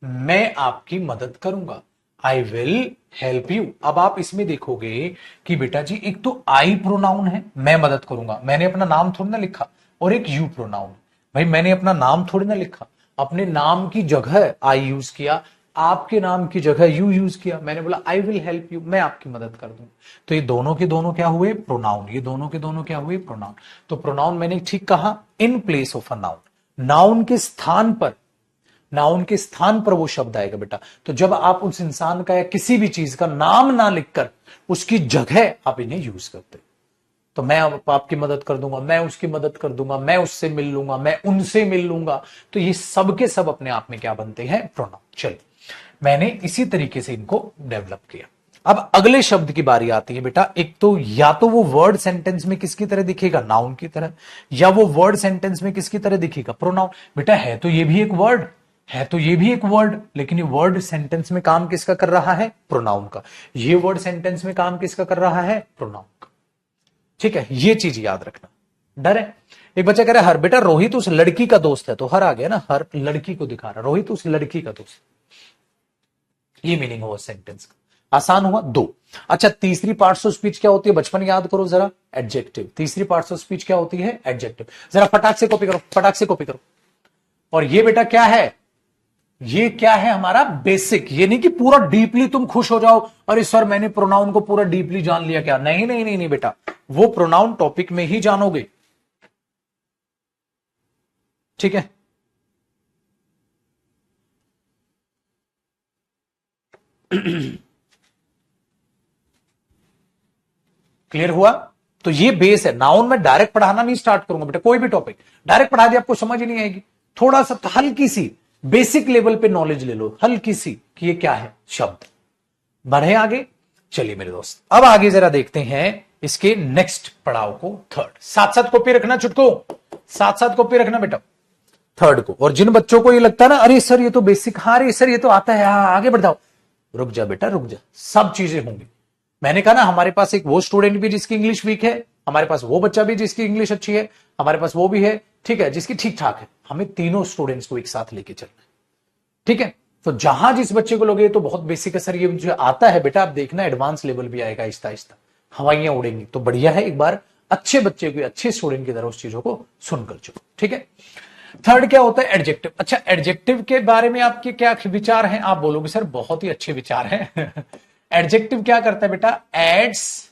मैं आपकी मदद करूंगा, आई विल हेल्प यू। अब आप इसमें देखोगे कि बेटा जी एक तो आई प्रोनाउन है, मैं मदद करूंगा, मैंने अपना नाम थोड़ी ना लिखा, और एक यू प्रोनाउन, भाई मैंने अपना नाम थोड़ी ना लिखा, अपने नाम की जगह आई यूज किया, आपके नाम की जगह यू यूज किया, मैंने बोला आई विल हेल्प यू, मैं आपकी मदद कर दूंगा। तो ये दोनों के दोनों क्या हुए, प्रोनाउन, ये दोनों के दोनों क्या हुए, प्रोनाउन। तो प्रोनाउन मैंने ठीक कहा, in place of a noun, noun के स्थान पर, नाउन के स्थान पर वो शब्द आएगा बेटा। तो जब आप उस इंसान का या किसी भी चीज का नाम ना लिखकर उसकी जगह आप इन्हें यूज करते, तो मैं आपकी मदद कर दूंगा, मैं उसकी मदद कर दूंगा, मैं उससे मिल लूंगा, मैं उनसे मिल लूंगा, तो ये सब के सब अपने आप में क्या बनते हैं, प्रोनाउन। चलिए मैंने इसी तरीके से इनको डेवलप किया। अब अगले शब्द की बारी आती है बेटा, एक तो या तो वो वर्ड सेंटेंस में किसकी तरह दिखेगा, नाउन की तरह, या वो वर्ड सेंटेंस में किसकी तरह दिखेगा, प्रोनाउन। बेटा है तो ये भी एक वर्ड, है तो ये भी एक वर्ड, लेकिन ये वर्ड सेंटेंस में काम किसका कर रहा है, प्रोनाउन का। ये वर्ड सेंटेंस में काम किसका कर रहा है, प्रोनाउन का। ठीक है, ये चीज याद रखना। डर है, एक बच्चा कह रहा है हर, बेटा रोहित उस लड़की का दोस्त है, तो हर आ गया ना, हर लड़की को दिखा रहा, रोहित उस लड़की का दोस्त, ये मीनिंग हुआ सेंटेंस का। आसान हुआ। दो। अच्छा, तीसरी पार्ट्स ऑफ स्पीच क्या होती है, बचपन याद करो जरा, एडजेक्टिव। तीसरी पार्ट्स ऑफ स्पीच क्या होती है, एडजेक्टिव। जरा फटाक से कॉपी करो, फटाक से कॉपी करो। और ये बेटा क्या है, ये क्या है हमारा बेसिक। ये नहीं कि पूरा डीपली तुम खुश हो जाओ, अरे सर मैंने प्रोनाउन को पूरा डीपली जान लिया क्या, नहीं नहीं नहीं नहीं बेटा, वो प्रोनाउन टॉपिक में ही जानोगे, ठीक है। क्लियर हुआ। तो ये बेस है। नाउन में डायरेक्ट पढ़ाना नहीं स्टार्ट करूंगा बेटा, कोई भी टॉपिक डायरेक्ट पढ़ा दिया आपको समझ ही नहीं आएगी। थोड़ा सा हल्की सी बेसिक लेवल पे नॉलेज ले लो, हल्की सी, कि ये क्या है शब्द। बढ़े आगे, चलिए मेरे दोस्त, अब आगे जरा देखते हैं इसके नेक्स्ट पड़ाव को, थर्ड। साथ साथ कॉपी रखना छुटको, साथ साथ कॉपी रखना बेटा थर्ड को। और जिन बच्चों को ये लगता है ना, अरे सर ये तो बेसिक, हाँ अरे सर ये तो आता है, हाँ आगे बढ़ जाओ, रुक जा बेटा रुक जा, सब चीजें होंगी। मैंने कहा ना, हमारे पास एक वो स्टूडेंट भी जिसकी इंग्लिश वीक है, हमारे पास वो बच्चा भी जिसकी इंग्लिश अच्छी है, हमारे पास वो भी है, ठीक है, जिसकी ठीक ठाक है। हमें तीनों स्टूडेंट्स को एक साथ लेके चलना है, ठीक है। तो जहां जिस बच्चे को लगे तो बहुत बेसिक है सर, ये जो आता है बेटा, आप देखना एडवांस लेवल भी आएगा आहिस्ता आहिस्ता, हवाइयां उड़ेंगी। तो बढ़िया है, एक बार अच्छे बच्चे को, अच्छे स्टूडेंट की तरह उस चीजों को सुनकर चलो, ठीक है। थर्ड क्या होता है, एडजेक्टिव। अच्छा, एडजेक्टिव के बारे में आपके क्या विचार हैं, आप बोलोगे सर बहुत ही अच्छे विचार हैं। एडजेक्टिव क्या करता है बेटा, एड्स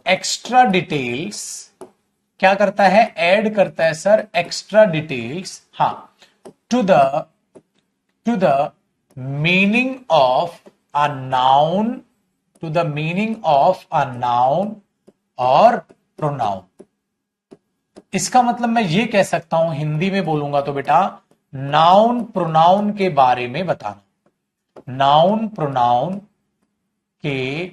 एक्स्ट्रा डिटेल्स। क्या करता है, ऐड करता है सर एक्स्ट्रा डिटेल्स, हाँ, to the meaning of a noun, to the meaning of a noun और प्रोनाउन। इसका मतलब मैं ये कह सकता हूं, हिंदी में बोलूंगा तो बेटा, नाउन प्रोनाउन के बारे में बताना, नाउन प्रोनाउन के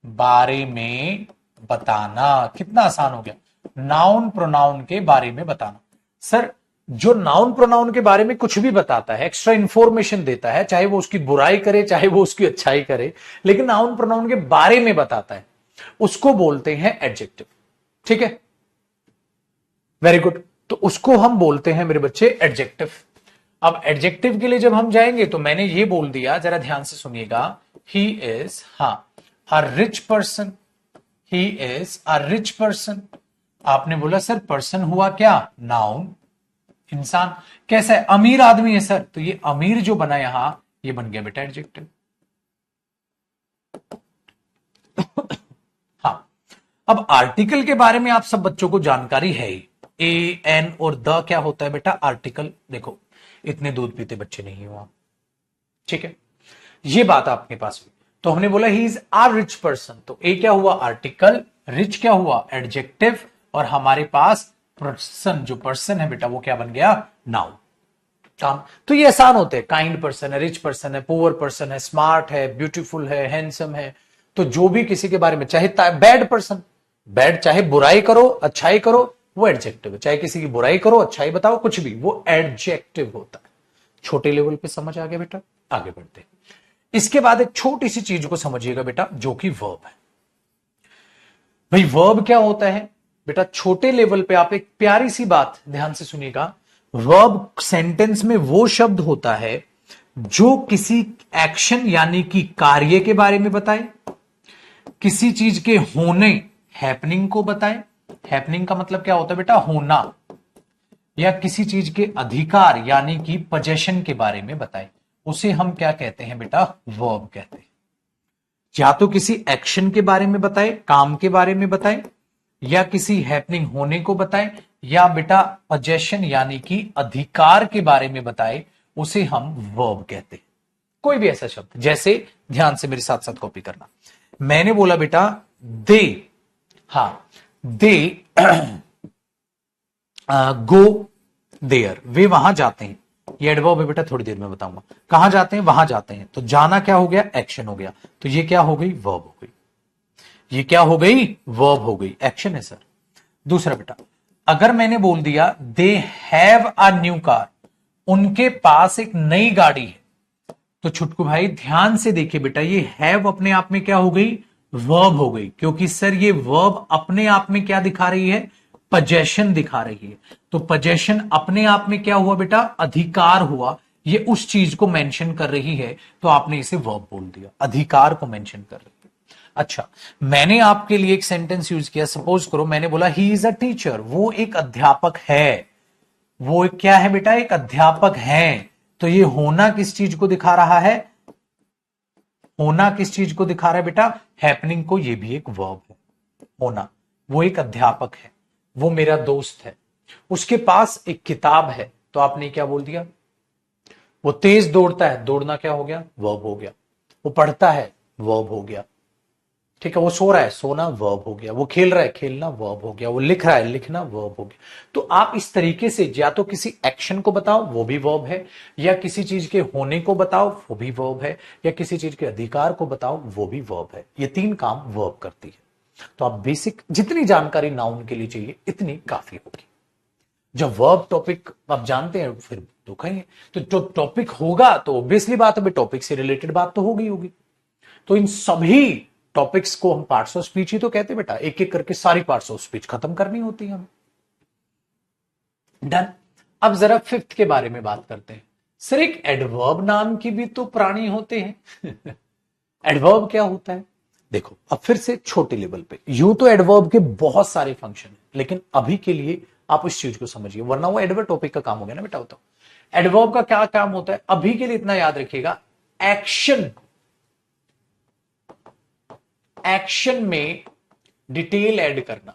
बारे में बताना। कितना आसान हो गया, नाउन प्रोनाउन के बारे में बताना। सर जो नाउन प्रोनाउन के बारे में कुछ भी बताता है, एक्स्ट्रा इंफॉर्मेशन देता है, चाहे वो उसकी बुराई करे चाहे वो उसकी अच्छाई करे, लेकिन नाउन प्रोनाउन के बारे में बताता है, उसको बोलते हैं एडजेक्टिव, ठीक है। Very good. तो उसको हम बोलते हैं मेरे बच्चे एडजेक्टिव। अब एडजेक्टिव के लिए जब हम जाएंगे तो मैंने ये बोल दिया, जरा ध्यान से सुनिएगा, ही इज, हाँ, a rich person, he is a rich person. आपने बोला सर पर्सन हुआ क्या, नाउन, इंसान। कैसा है, अमीर आदमी है सर, तो ये अमीर जो बना यहां, ये बन गया बेटा एडजेक्टिव। हाँ, अब आर्टिकल के बारे में आप सब बच्चों को जानकारी है ही, ए एन और द क्या होता है बेटा, आर्टिकल। देखो इतने दूध पीते बच्चे नहीं हो आप, ठीक है, ये बात आपके पास हुई। तो हमने बोला he is a rich person, तो ए क्या हुआ, आर्टिकल, रिच क्या हुआ, एडजेक्टिव, और हमारे पास पर्सन, जो पर्सन है बेटा वो क्या बन गया, नाउन। काम तो ये आसान होते हैं, काइंड पर्सन है, रिच पर्सन है, पुअर पर्सन है, स्मार्ट है, ब्यूटीफुल है, हैंडसम है। तो जो भी किसी के बारे में, चाहे बैड पर्सन, बैड, चाहे बुराई करो अच्छाई करो, वो एडजेक्टिव है। चाहे किसी की बुराई करो अच्छाई बताओ, कुछ भी, वो एडजेक्टिव होता है। छोटे लेवल पे समझ आ गया बेटा, आगे बढ़ते। इसके बाद एक छोटी सी चीज को समझिएगा बेटा, जो कि वर्ब है। भाई वर्ब क्या होता है बेटा, छोटे लेवल पे आप एक प्यारी सी बात ध्यान से सुनिएगा। वर्ब सेंटेंस में वो शब्द होता है जो किसी एक्शन यानी कि कार्य के बारे में बताए, किसी चीज के होने, हैपनिंग को बताए। हैपनिंग का मतलब क्या होता है बेटा, होना, या किसी चीज के अधिकार यानी कि पोजेशन के बारे में बताए, उसे हम क्या कहते हैं बेटा, वर्ब कहते हैं। या तो किसी एक्शन के बारे में बताए, काम के बारे में बताए, या किसी हैपनिंग होने को बताए, या बेटा पोजेशन यानी कि अधिकार के बारे में बताए, उसे हम वर्ब कहते हैं। कोई भी ऐसा शब्द, जैसे ध्यान से मेरे साथ साथ कॉपी करना, मैंने बोला बेटा दे, हाँ दे गो देयर, वे वहां जाते हैं, ये एडवर्ब है बेटा, थोड़ी देर में बताऊंगा। कहां जाते हैं, वहां जाते हैं, तो जाना क्या हो गया, एक्शन हो गया, तो ये क्या हो गई, वर्ब हो गई। ये क्या हो गई, वर्ब हो गई, एक्शन है सर। दूसरा बेटा, अगर मैंने बोल दिया they have a new car, उनके पास एक नई गाड़ी है, तो छुटकू भाई ध्यान से देखिए बेटा, ये हैव अपने आप में क्या हो गई, वर्ब हो गई, क्योंकि सर ये वर्ब अपने आप में क्या दिखा रही है, पोजेशन दिखा रही है। तो पोजेशन अपने आप में क्या हुआ बेटा, अधिकार हुआ, ये उस चीज को मेंशन कर रही है, तो आपने इसे वर्ब बोल दिया, अधिकार को मेंशन कर रही है। अच्छा, मैंने आपके लिए एक सेंटेंस यूज किया, सपोज करो मैंने बोला ही इज अ टीचर, वो एक अध्यापक है। वो क्या है बेटा? एक अध्यापक है। तो ये होना किस चीज को दिखा रहा है? होना किस चीज को दिखा रहा है बेटा? हैपनिंग को। ये भी एक वर्ब है, होना। वो एक अध्यापक है, वो मेरा दोस्त है, उसके पास एक किताब है, तो आपने क्या बोल दिया? वो तेज दौड़ता है, दौड़ना क्या हो गया? वर्ब हो गया। वो पढ़ता है, वर्ब हो गया। ठीक है, वो सो रहा है, सोना वर्ब हो गया। वो खेल रहा है, खेलना वर्ब हो गया। वो लिख रहा है, लिखना वर्ब हो गया। तो आप इस तरीके से या तो किसी एक्शन को बताओ, वो भी वर्ब है, या किसी चीज के होने को बताओ, वो भी वर्ब है, या किसी चीज के अधिकार को बताओ, वो भी वर्ब है। ये तीन काम वर्ब करती है। तो आप बेसिक जितनी जानकारी नाउन के लिए चाहिए इतनी काफी होगी। जब वर्ब टॉपिक आप जानते हैं फिर तो कहेंगे, तो जो टॉपिक होगा तो ऑब्वियसली बात है, टॉपिक से रिलेटेड बात तो होगी। तो इन सभी टॉपिक्स को हम पार्ट्स ऑफ स्पीच ही तो कहते हैं बेटा। एक एक करके सारी पार्ट्स ऑफ स्पीच खत्म करनी होती है हमें। डन। अब जरा फिफ्थ के बारे में बात करते हैं। सर एक एडवर्ब नाम की भी तो प्राणी होते हैं। एडवर्ब क्या होता है? देखो, अब फिर से छोटे लेवल पे, यूं तो एडवर्ब के बहुत सारे फंक्शन हैं, लेकिन अभी के लिए आप इस चीज को समझिए, वरना वो एडवर्ब टॉपिक का काम हो गया ना बेटा। होता एडवर्ब का क्या काम होता है अभी के लिए इतना याद रखिएगा। एक्शन, एक्शन में डिटेल ऐड करना,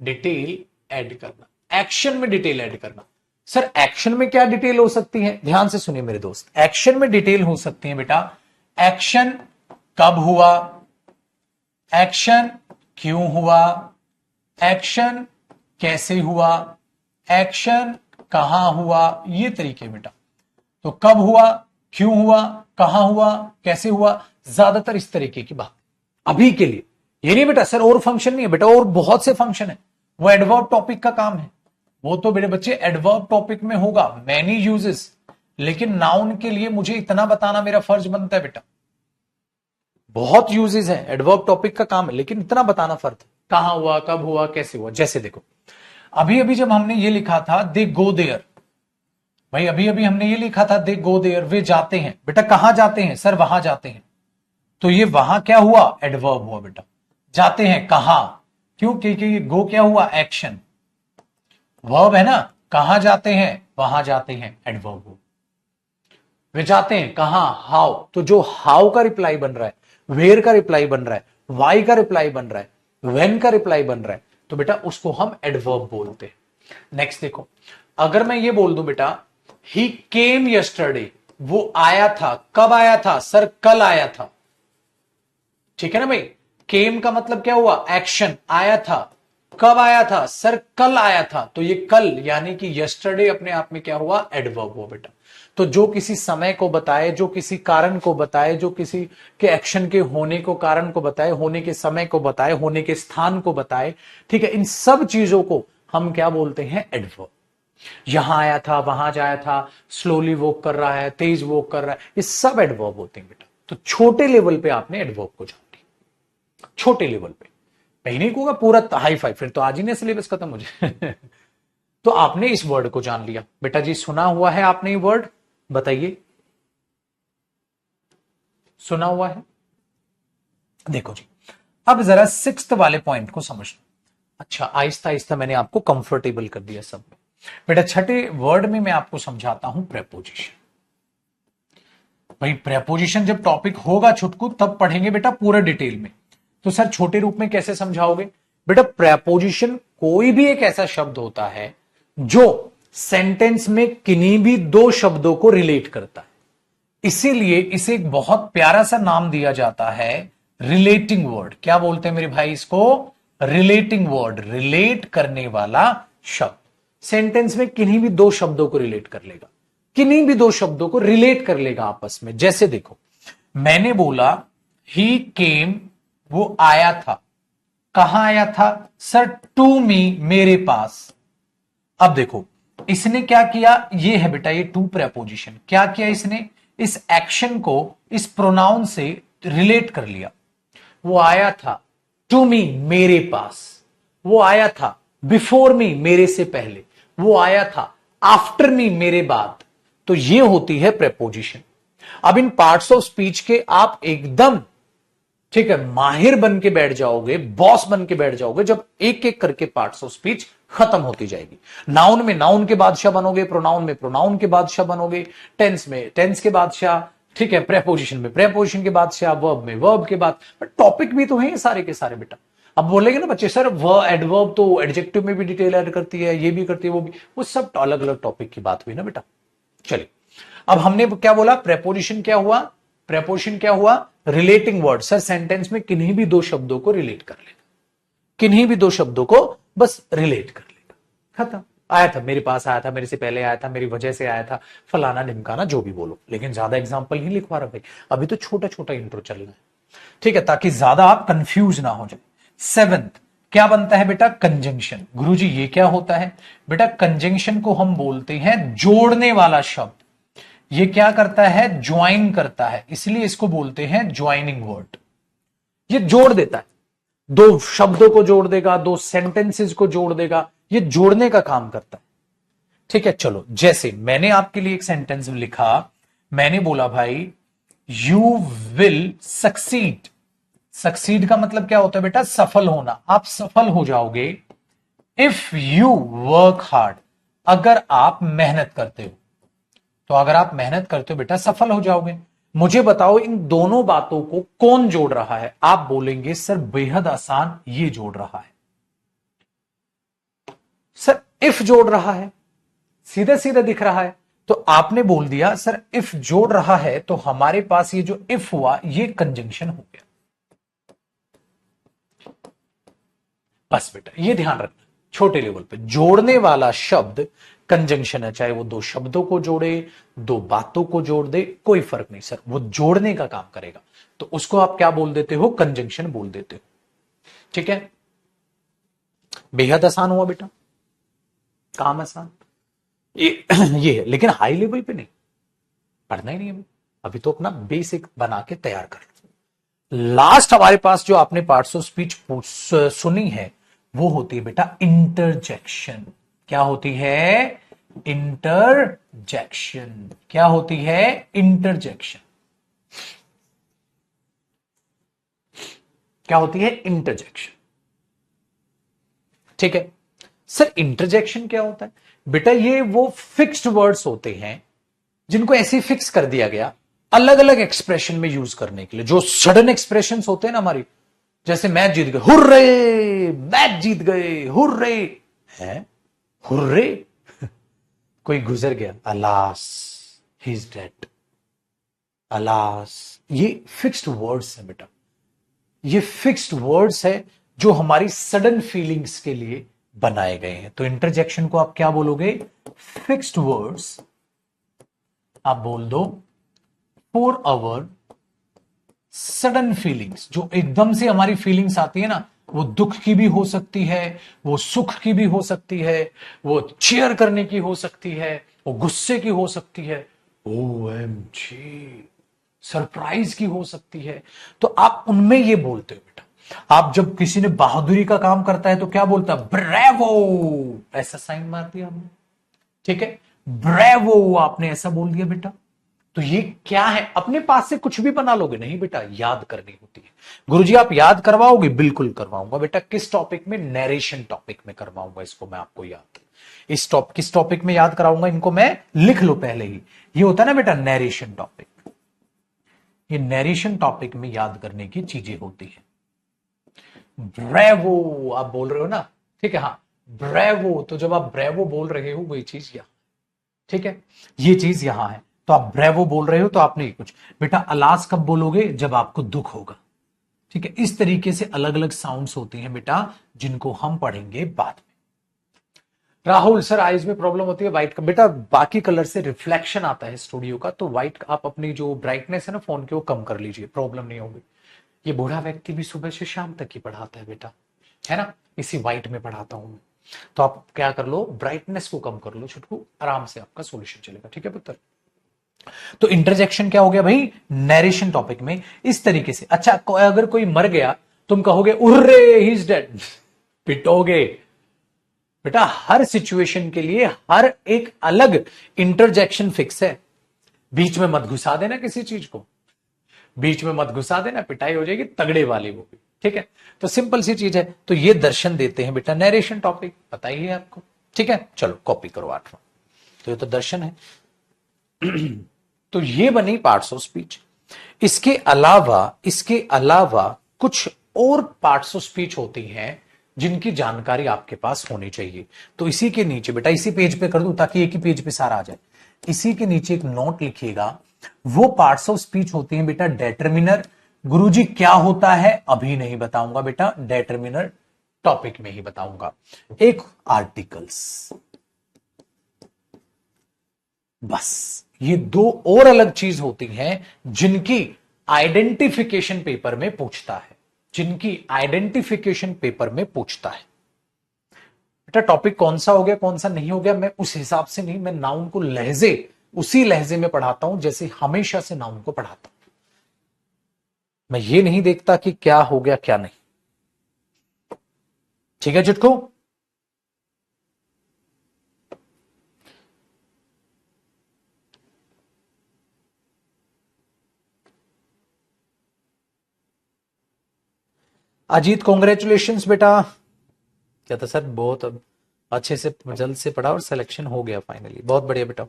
डिटेल ऐड करना, एक्शन में डिटेल ऐड करना। सर एक्शन में क्या डिटेल हो सकती है? ध्यान से सुनिए मेरे दोस्त, एक्शन में डिटेल हो सकती है बेटा। एक्शन कब हुआ, एक्शन क्यों हुआ, एक्शन कैसे हुआ, एक्शन कहां हुआ, ये तरीके बेटा। तो कब हुआ, क्यों हुआ, कहां हुआ, कैसे हुआ, ज्यादातर इस तरीके की बात अभी के लिए। ये नहीं बेटा सर और फंक्शन नहीं है बेटा, और बहुत से फंक्शन है, वो एडवर्ब टॉपिक का काम है। वो तो मेरे बच्चे एडवर्ब टॉपिक में होगा, मैनी यूजेस। लेकिन नाउन के लिए मुझे इतना बताना मेरा फर्ज बनता है बेटा। बहुत यूजेस है, एडवर्ब टॉपिक का काम है, लेकिन इतना बताना फर्ज है, कहां हुआ, कब हुआ, कैसे हुआ। जैसे देखो, अभी अभी जब हमने ये लिखा था दे गो देयर, भाई अभी अभी हमने ये लिखा था दे गो देयर, वे जाते हैं। बेटा कहां जाते हैं? सर वहां जाते हैं। तो ये वहां क्या हुआ? एडवर्ब हुआ बेटा। जाते हैं कहां? क्यों? क्योंकि ये गो क्या हुआ? एक्शन। वर्ब है ना, कहां जाते हैं? वहां जाते हैं, एडवर्ब हुआ। वे जाते हैं कहां? हाउ। तो जो हाउ का रिप्लाई बन रहा है, वेयर का रिप्लाई बन रहा है, वाई का रिप्लाई बन रहा है, वेन का रिप्लाई बन रहा है, तो बेटा उसको हम एडवर्ब बोलते हैं। नेक्स्ट देखो, अगर मैं ये बोल दूं बेटा ही केम यस्टरडे, वो आया था। कब आया था? सर कल आया था। ठीक है ना भाई। केम का मतलब क्या हुआ? एक्शन, आया था। कब आया था? सर कल आया था। तो ये कल यानी कि यस्टरडे अपने आप में क्या हुआ? एडवर्ब हुआ बेटा। तो जो किसी समय को बताए, जो किसी कारण को बताए, जो किसी के एक्शन के होने को कारण को बताए, होने के समय को बताए, होने के स्थान को बताए, ठीक है, इन सब चीजों को हम क्या बोलते हैं? एडवर्ब। यहां आया था, वहां जाया था, स्लोली वॉक कर रहा है, तेज वॉक कर रहा है, ये सब एडवर्ब होते हैं बेटा। तो छोटे लेवल पे आपने एडवर्ब को जान लिया, छोटे लेवल पे। मैं नहीं कहूंगा पूरा हाई फाई, फिर तो आज ही नहीं सिलेबस खत्म हो जाए। तो आपने इस वर्ड को जान लिया बेटा जी। सुना हुआ है आपने ये वर्ड? बताइए, सुना हुआ है? देखो जी, अब जरा सिक्स्थ वाले पॉइंट को समझना। अच्छा, आहिस्ता आहिस्ता मैंने आपको कंफर्टेबल कर दिया सब में। बेटा छठे वर्ड में मैं आपको समझाता हूं प्रेपोजिशन। भाई प्रेपोजिशन जब टॉपिक होगा छुटकू तब पढ़ेंगे बेटा पूरा डिटेल में। तो सर छोटे रूप में कैसे समझाओगे? बेटा प्रेपोजिशन कोई भी एक ऐसा शब्द होता है जो सेंटेंस में किन्हीं भी दो शब्दों को रिलेट करता है, इसीलिए इसे एक बहुत प्यारा सा नाम दिया जाता है, रिलेटिंग वर्ड। क्या बोलते हैं मेरे भाई इसको? रिलेटिंग वर्ड, रिलेट करने वाला शब्द। सेंटेंस में किन्हीं भी दो शब्दों को रिलेट कर लेगा, किन्हीं भी दो शब्दों को रिलेट कर लेगा आपस में। जैसे देखो, मैंने बोला ही केम, वो आया था। कहां आया था? सर टू मी, मेरे पास। अब देखो इसने क्या किया, ये है बेटा ये टू प्रेपोजिशन। क्या किया इसने? इस एक्शन को इस प्रोनाउन से रिलेट कर लिया। वो आया था टू मी, मेरे पास। वो आया था बिफोर मी, मेरे से पहले। वो आया था आफ्टर मी, मेरे बाद। तो ये होती है प्रेपोजिशन। अब इन पार्ट्स ऑफ स्पीच के आप एकदम ठीक है माहिर बन के बैठ जाओगे, बॉस बन के बैठ जाओगे जब एक एक करके पार्ट्स ऑफ स्पीच खत्म होती जाएगी। नाउन में नाउन के बादशाह बनोगे, प्रोनाउन में प्रोनाउन के बादशाह बनोगे, टेंस में टेंस के बादशाह, ठीक है, प्रेपोजिशन में प्रेपोजिशन के बादशाह, वर्ब में वर्ब के बाद। टॉपिक भी तो है सारे के सारे बेटा। अब बोलेंगे ना बच्चे सर एडवर्ब तो एडजेक्टिव में भी डिटेल ऐड करती है, ये भी करती है, वो भी, वो सब अलग अलग टॉपिक की बात हुई ना बेटा। चलिए अब हमने क्या बोला, प्रेपोजिशन क्या हुआ, प्रेपोजिशन क्या हुआ, रिलेटिंग वर्ड। सर सेंटेंस में किन्हीं भी दो शब्दों को रिलेट कर लेगा, किन्हीं भी दो शब्दों को बस रिलेट कर लेगा, खत्म। आया था मेरे पास, आया था मेरे से पहले, आया था मेरी वजह से, आया था फलाना ढिमकाना, जो भी बोलो, लेकिन ज्यादा एग्जाम्पल नहीं लिखवा रहा भाई, अभी तो छोटा छोटा इंट्रो चल रहा है, ठीक है, ताकि ज्यादा आप कंफ्यूज ना हो जाए। सेवेंथ क्या बनता है बेटा, कंजंक्शन। गुरुजी ये क्या होता है बेटा, कंजंक्शन को हम बोलते हैं जोड़ने वाला शब्द। ये क्या करता है, ज्वाइन करता है, इसलिए इसको बोलते हैं ज्वाइनिंग वर्ड। ये जोड़ देता है, दो शब्दों को जोड़ देगा, दो सेंटेंसेस को जोड़ देगा, ये जोड़ने का काम करता है, ठीक है। चलो जैसे मैंने आपके लिए एक सेंटेंस लिखा, मैंने बोला भाई यू विल सक्सीड। सक्सीड का मतलब क्या होता है बेटा, सफल होना, आप सफल हो जाओगे इफ यू वर्क हार्ड, अगर आप मेहनत करते हो। तो अगर आप मेहनत करते हो बेटा सफल हो जाओगे। मुझे बताओ इन दोनों बातों को कौन जोड़ रहा है, आप बोलेंगे सर बेहद आसान, ये जोड़ रहा है। सर इफ जोड़ रहा है, सीधे सीधे दिख रहा है, तो आपने बोल दिया सर इफ जोड़ रहा है, तो हमारे पास ये जो इफ हुआ ये कंजंक्शन हो गया। बस बेटा ये ध्यान रखना, छोटे लेवल पे जोड़ने वाला शब्द कंजंक्शन है, चाहे वो दो शब्दों को जोड़े, दो बातों को जोड़ दे, कोई फर्क नहीं सर, वो जोड़ने का काम करेगा, तो उसको आप क्या बोल देते हो, कंजंक्शन बोल देते हो, ठीक है। बेहद आसान हुआ बेटा, काम आसान ये है, लेकिन हाई लेवल पे नहीं पढ़ना ही नहीं है अभी, तो अपना बेसिक बना के तैयार कर लो। लास्ट हमारे पास जो आपने पार्ट्स ऑफ स्पीच सुनी है वो होती है बेटा इंटरजेक्शन। क्या होती है, इंटरजेक्शन। क्या होती है, इंटरजेक्शन। क्या होती है, इंटरजेक्शन, ठीक है। सर इंटरजेक्शन क्या होता है बेटा, ये वो फिक्स्ड वर्ड्स होते हैं जिनको ऐसे फिक्स कर दिया गया अलग अलग एक्सप्रेशन में यूज करने के लिए। जो सडन एक्सप्रेशंस होते हैं ना हमारी, जैसे मैच जीत गए, हुर्रे, मैच जीत गए, हुर्रे है, हुर्रे कोई गुजर गया, alas he is dead, alas, ये फिक्स्ड वर्ड्स है बेटा, ये फिक्स्ड वर्ड्स है जो हमारी सडन फीलिंग्स के लिए बनाए गए हैं। तो इंटरजेक्शन को आप क्या बोलोगे, फिक्स्ड वर्ड्स आप बोल दो फॉर आवर सडन फीलिंग्स। जो एकदम से हमारी फीलिंग्स आती है ना, वो दुख की भी हो सकती है, वो सुख की भी हो सकती है, वो चीयर करने की हो सकती है, वो गुस्से की हो सकती है, OMG सरप्राइज की हो सकती है। तो आप उनमें ये बोलते हो बेटा। आप जब किसी ने बहादुरी का काम करता है तो क्या बोलता है, ब्रेवो, ऐसा साइन मार दिया हमने, ठीक है, ब्रेवो आपने ऐसा बोल दिया बेटा। तो ये क्या है, अपने पास से कुछ भी बना लोगे नहीं बेटा, याद करनी होती है। गुरुजी आप याद करवाओगे, बिल्कुल करवाऊंगा बेटा। किस टॉपिक में, नरेशन टॉपिक में करवाऊंगा इसको मैं आपको याद। किस टॉपिक में याद कराऊंगा इनको मैं, लिख लो पहले ही। ये होता है ना बेटा नरेशन टॉपिक, ये नरेशन टॉपिक में याद करने की चीजें होती है। ब्रेवो आप बोल रहे हो ना, ठीक है, हाँ ब्रेवो, तो जब आप ब्रेवो बोल रहे हो वही चीज यहां, ठीक है, ये चीज यहां है, तो आप ब्रेवो बोल रहे हो तो आपने कुछ बेटा। अलास कब बोलोगे, जब आपको दुख होगा, ठीक है। इस तरीके से अलग अलग साउंड्स होती हैं बेटा, जिनको हम पढ़ेंगे बाद में। राहुल सर आईज में प्रॉब्लम होती है व्हाइट का, बेटा बाकी कलर से रिफ्लेक्शन आता है स्टूडियो का, तो व्हाइट आप अपनी जो ब्राइटनेस है ना फोन की वो कम कर लीजिए, प्रॉब्लम नहीं होगी। ये बूढ़ा व्यक्ति भी सुबह से शाम तक ही पढ़ाता है बेटा, है ना, इसी व्हाइट में पढ़ाता हूं मैं। तो आप क्या कर लो, ब्राइटनेस को कम कर लो छुटकू, आराम से आपका सॉल्यूशन चलेगा, ठीक है पुत्र। तो इंटरजेक्शन क्या हो गया भाई, नरेशन टॉपिक में इस तरीके से। अच्छा अगर कोई मर गया तुम कहोगे उर्रे ही इज डेड, पिटोगे, बेटा हर सिचुएशन के लिए हर एक अलग इंटरजेक्शन फिक्स है। बीच में मत घुसा देना किसी चीज को, बीच में मत घुसा देना, पिटाई हो जाएगी तगड़े वाली वो भी। ठीक है, तो सिंपल सी चीज है। तो ये दर्शन देते हैं बेटा नरेशन टॉपिक, पता ही है आपको। ठीक है, चलो कॉपी करो 8वां। तो ये तो दर्शन है। तो ये बनी पार्ट्स ऑफ स्पीच। इसके अलावा कुछ और पार्ट्स ऑफ स्पीच होती हैं जिनकी जानकारी आपके पास होनी चाहिए। तो इसी के नीचे बेटा, इसी पेज पे कर दूं ताकि एक ही पेज पे सारा आ जाए। इसी के नीचे एक नोट लिखिएगा। वो पार्ट्स ऑफ स्पीच होती हैं बेटा डेटर्मिनर। गुरुजी क्या होता है अभी नहीं बताऊंगा बेटा, डेटर्मिनर टॉपिक में ही बताऊंगा। एक आर्टिकल्स, बस ये दो और अलग चीज होती हैं जिनकी आइडेंटिफिकेशन पेपर में पूछता है, जिनकी आइडेंटिफिकेशन पेपर में पूछता है। बेटा टॉपिक कौन सा हो गया कौन सा नहीं हो गया, मैं उस हिसाब से नहीं, मैं नाउन को लहजे उसी लहजे में पढ़ाता हूं जैसे हमेशा से नाउन को पढ़ाता हूं। मैं ये नहीं देखता कि क्या हो गया क्या नहीं। ठीक है चुटकू। अजीत कॉन्ग्रेचुलेशंस बेटा। क्या था सर, बहुत अच्छे से जल्द से पढ़ा और सिलेक्शन हो गया फाइनली, बहुत बढ़िया बेटा।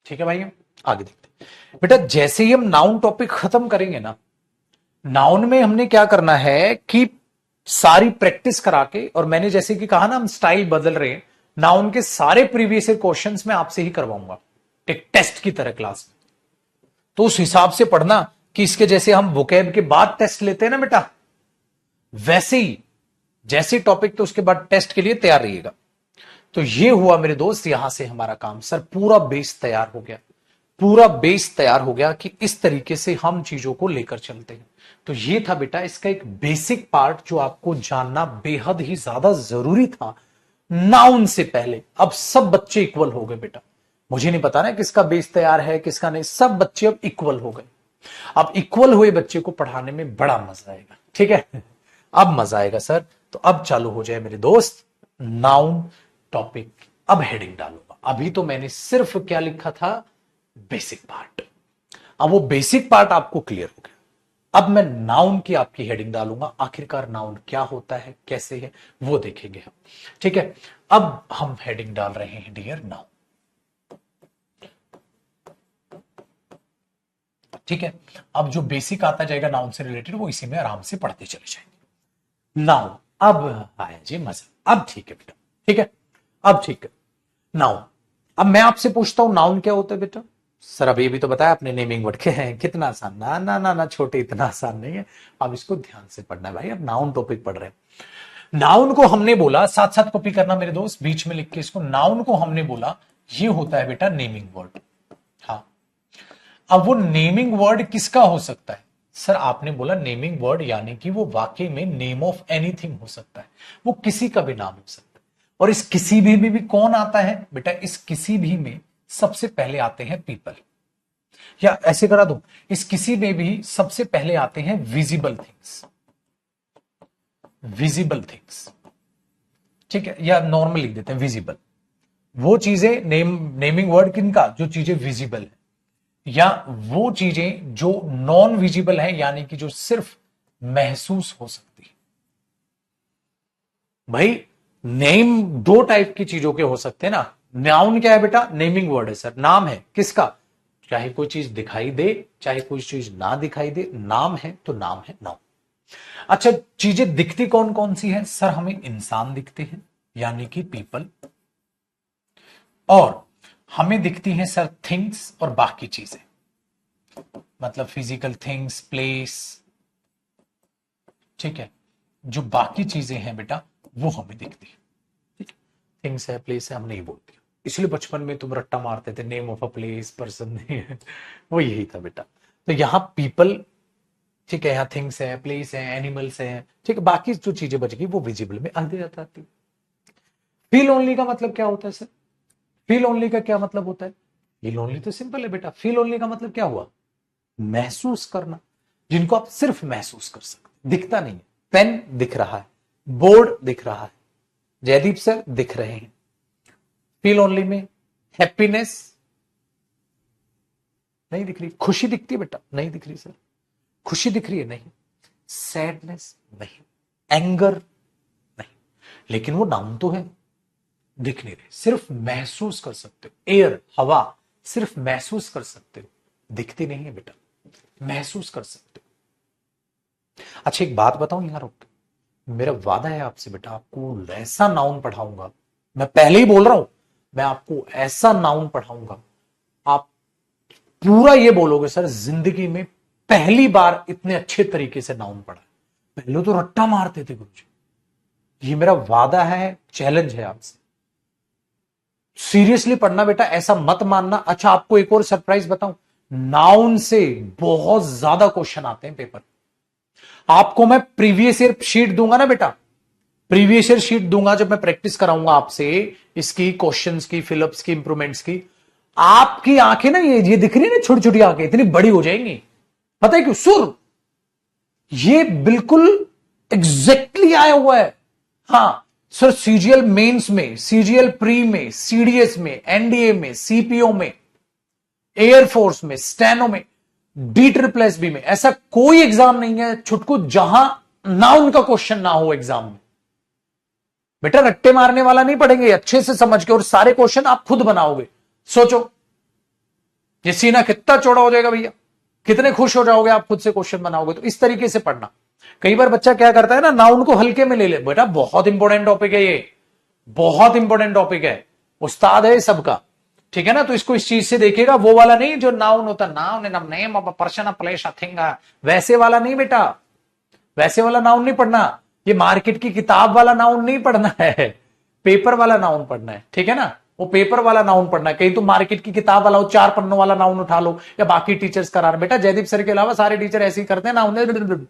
ठीक है भाई, आगे देखते हैं बेटा। जैसे ही हम नाउन टॉपिक खत्म करेंगे ना, नाउन में हमने क्या करना है कि सारी प्रैक्टिस करा के, और मैंने जैसे कि कहा ना हम स्टाइल बदल रहे हैं, नाउन के सारे प्रीवियस ईयर क्वेश्चंस मैं आपसे ही करवाऊंगा एक टेस्ट की तरह क्लास में। तो उस हिसाब से पढ़ना कि इसके जैसे हम वोकैब के बाद टेस्ट लेते हैं ना बेटा, वैसे ही जैसे टॉपिक तो उसके बाद टेस्ट के लिए तैयार रहिएगा। तो ये हुआ मेरे दोस्त, यहां से हमारा काम सर पूरा बेस तैयार हो गया, पूरा बेस तैयार हो गया कि इस तरीके से हम चीजों को लेकर चलते हैं। तो ये था बेटा इसका एक बेसिक पार्ट जो आपको जानना बेहद ही ज्यादा जरूरी था नाउन से पहले। अब सब बच्चे इक्वल हो गए बेटा, मुझे नहीं पता ना किसका बेस तैयार है किसका नहीं, सब बच्चे अब इक्वल हो गए। अब इक्वल हुए बच्चे को पढ़ाने में बड़ा मजा आएगा। ठीक है, अब मजा आएगा सर। तो अब चालू हो जाए मेरे दोस्त नाउन टॉपिक। अब हेडिंग डालूंगा, अभी तो मैंने सिर्फ क्या लिखा था, बेसिक पार्ट। अब वो बेसिक पार्ट आपको क्लियर हो गया, अब मैं नाउन की आपकी हेडिंग डालूंगा। आखिरकार नाउन क्या होता है कैसे है वो देखेंगे हम। ठीक है, अब हम हेडिंग डाल रहे हैं डियर नाउन। ठीक है, अब जो बेसिक आता जाएगा नाउन से रिलेटेड वो इसी में आराम से पढ़ते चले जाएंगे। नाउन, अब आया जी मजा, अब ठीक है बेटा। ठीक है, अब ठीक है। नाउन, अब मैं आपसे पूछता हूं नाउन क्या होता है बेटा। सर अभी भी तो बताया आपने नेमिंग वर्ड के हैं, कितना आसान। ना ना ना ना छोटे, इतना आसान नहीं है। अब इसको ध्यान से पढ़ना है भाई, अब नाउन टॉपिक पढ़ रहे हैं। नाउन को हमने बोला, साथ साथ कॉपी करना मेरे दोस्त, बीच में लिख के इसको। नाउन को हमने बोला ये होता है बेटा नेमिंग वर्ड। हाँ, अब वो नेमिंग वर्ड किसका हो सकता है। सर आपने बोला नेमिंग वर्ड यानी कि वो वाकई में नेम ऑफ एनीथिंग हो सकता है, वो किसी का भी नाम हो सकता है। और इस किसी भी कौन आता है बेटा, इस किसी भी में सबसे पहले आते हैं पीपल, या ऐसे करा दो, इस किसी में भी सबसे पहले आते हैं विजिबल थिंग्स। विजिबल थिंग्स, ठीक है, या नॉर्मल लिख देते हैं विजिबल। वो चीजें नेमिंग वर्ड किनका, जो चीजें विजिबल है, या वो चीजें जो नॉन विजिबल है यानी कि जो सिर्फ महसूस हो सकती है। भाई नेम दो टाइप की चीजों के हो सकते हैं ना। नाउन क्या है बेटा, नेमिंग वर्ड है सर, नाम है किसका, चाहे कोई चीज दिखाई दे चाहे कोई चीज ना दिखाई दे, नाम है तो नाम है नाउन। अच्छा, चीजें दिखती कौन कौन सी है सर, हमें इंसान दिखते हैं यानी कि पीपल, और हमें दिखती हैं सर थिंग्स और बाकी चीजें, मतलब फिजिकल थिंग्स, प्लेस। ठीक है, जो बाकी चीजें हैं बेटा वो हमें दिखती है। ठीक है, थिंग्स है प्लेस है हम नहीं बोलते, इसलिए बचपन में तुम रट्टा मारते थे name of a place person नहीं है, वो यही था बेटा। तो यहां पीपल, ठीक है, यहाँ थिंग्स है प्लेस है एनिमल्स है, ठीक है, बाकी जो चीजें बच गई वो विजिबल में आगे जाती। फील ओनली का मतलब क्या होता है सर, फील ओनली का क्या मतलब होता है? फील ओनली तो सिंपल है बेटा, फील ओनली का मतलब क्या हुआ? महसूस करना, जिनको आप सिर्फ महसूस कर सकते, दिखता नहीं है। पेन दिख रहा है, बोर्ड दिख रहा है, जयदीप सर दिख रहे हैं। फील ओनली में हैप्पीनेस नहीं दिख रही, खुशी दिखती है बेटा, नहीं दिख रही सर। खुशी दिख रही है, नहीं। सैडनेस नहीं, एंगर नहीं, लेकिन वो नाउन तो है, दिख नहीं रहे, सिर्फ महसूस कर सकते हो। एयर, हवा, सिर्फ महसूस कर सकते हो, दिखती नहीं है बेटा, महसूस कर सकते हो। अच्छा एक बात बताऊं यहां रुक के, मेरा वादा है आपसे बेटा, आपको ऐसा नाउन पढ़ाऊंगा, मैं पहले ही बोल रहा हूं, मैं आपको ऐसा नाउन पढ़ाऊंगा, आप पूरा ये बोलोगे सर जिंदगी में पहली बार इतने अच्छे तरीके से नाउन पढ़ा। पहले तो रट्टा मारते थे गुरुजी, ये मेरा वादा है, चैलेंज है आपसे। सीरियसली पढ़ना बेटा, ऐसा मत मानना। अच्छा आपको एक और सरप्राइज बताऊं, नाउन से बहुत ज्यादा क्वेश्चन आते हैं पेपर। आपको मैं प्रीवियस ईयर शीट दूंगा ना बेटा, प्रीवियस ईयर शीट दूंगा जब मैं प्रैक्टिस कराऊंगा आपसे इसकी, क्वेश्चंस की, फिलअप्स की, इंप्रूवमेंट्स की, आपकी आंखें ना ये दिख रही है ना, छोटी छोटी आंखें इतनी बड़ी हो जाएंगी। पता है क्यों? सुर ये बिल्कुल एग्जैक्टली आया हुआ है। हां सर, सीजीएल मेंस में, सीजीएल प्री में, सीडीएस में, एनडीए में, सीपीओ में, एयरफोर्स में, स्टेनो में, D++B में, ऐसा कोई एग्जाम नहीं है छुटकू जहां नाउन का क्वेश्चन ना हो एग्जाम में। बेटा रट्टे मारने वाला नहीं पढ़ेंगे, अच्छे से समझ के, और सारे क्वेश्चन आप खुद बनाओगे। सोचो ये सीना कितना चौड़ा हो जाएगा भैया, कितने खुश हो जाओगे आप खुद से क्वेश्चन बनाओगे। तो इस तरीके से पढ़ना। कई बार बच्चा क्या करता है ना, नाउन को हल्के में ले ले, बेटा बहुत इंपॉर्टेंट टॉपिक है ये, बहुत इंपॉर्टेंट टॉपिक है, उस्ताद है सबका, ठीक है ना। तो इसको इस चीज से देखिएगा, वो वाला नहीं जो नाउन होता, noun and name of a person, a place, a thing, वैसे वाला नहीं बेटा, वैसे वाला नाउन नहीं पढ़ना। ये मार्केट की किताब वाला नाउन नहीं पढ़ना है, पेपर वाला नाउन पढ़ना है, ठीक है ना। वो पेपर वाला नाउन पढ़ना है। कहीं तो मार्केट की किताब वाला हो, 4 पन्नों वाला नाउन उठा लो, या बाकी टीचर्स करा रहे। बेटा जयदीप सर के अलावा सारे टीचर ऐसे ही करते हैं नाउन।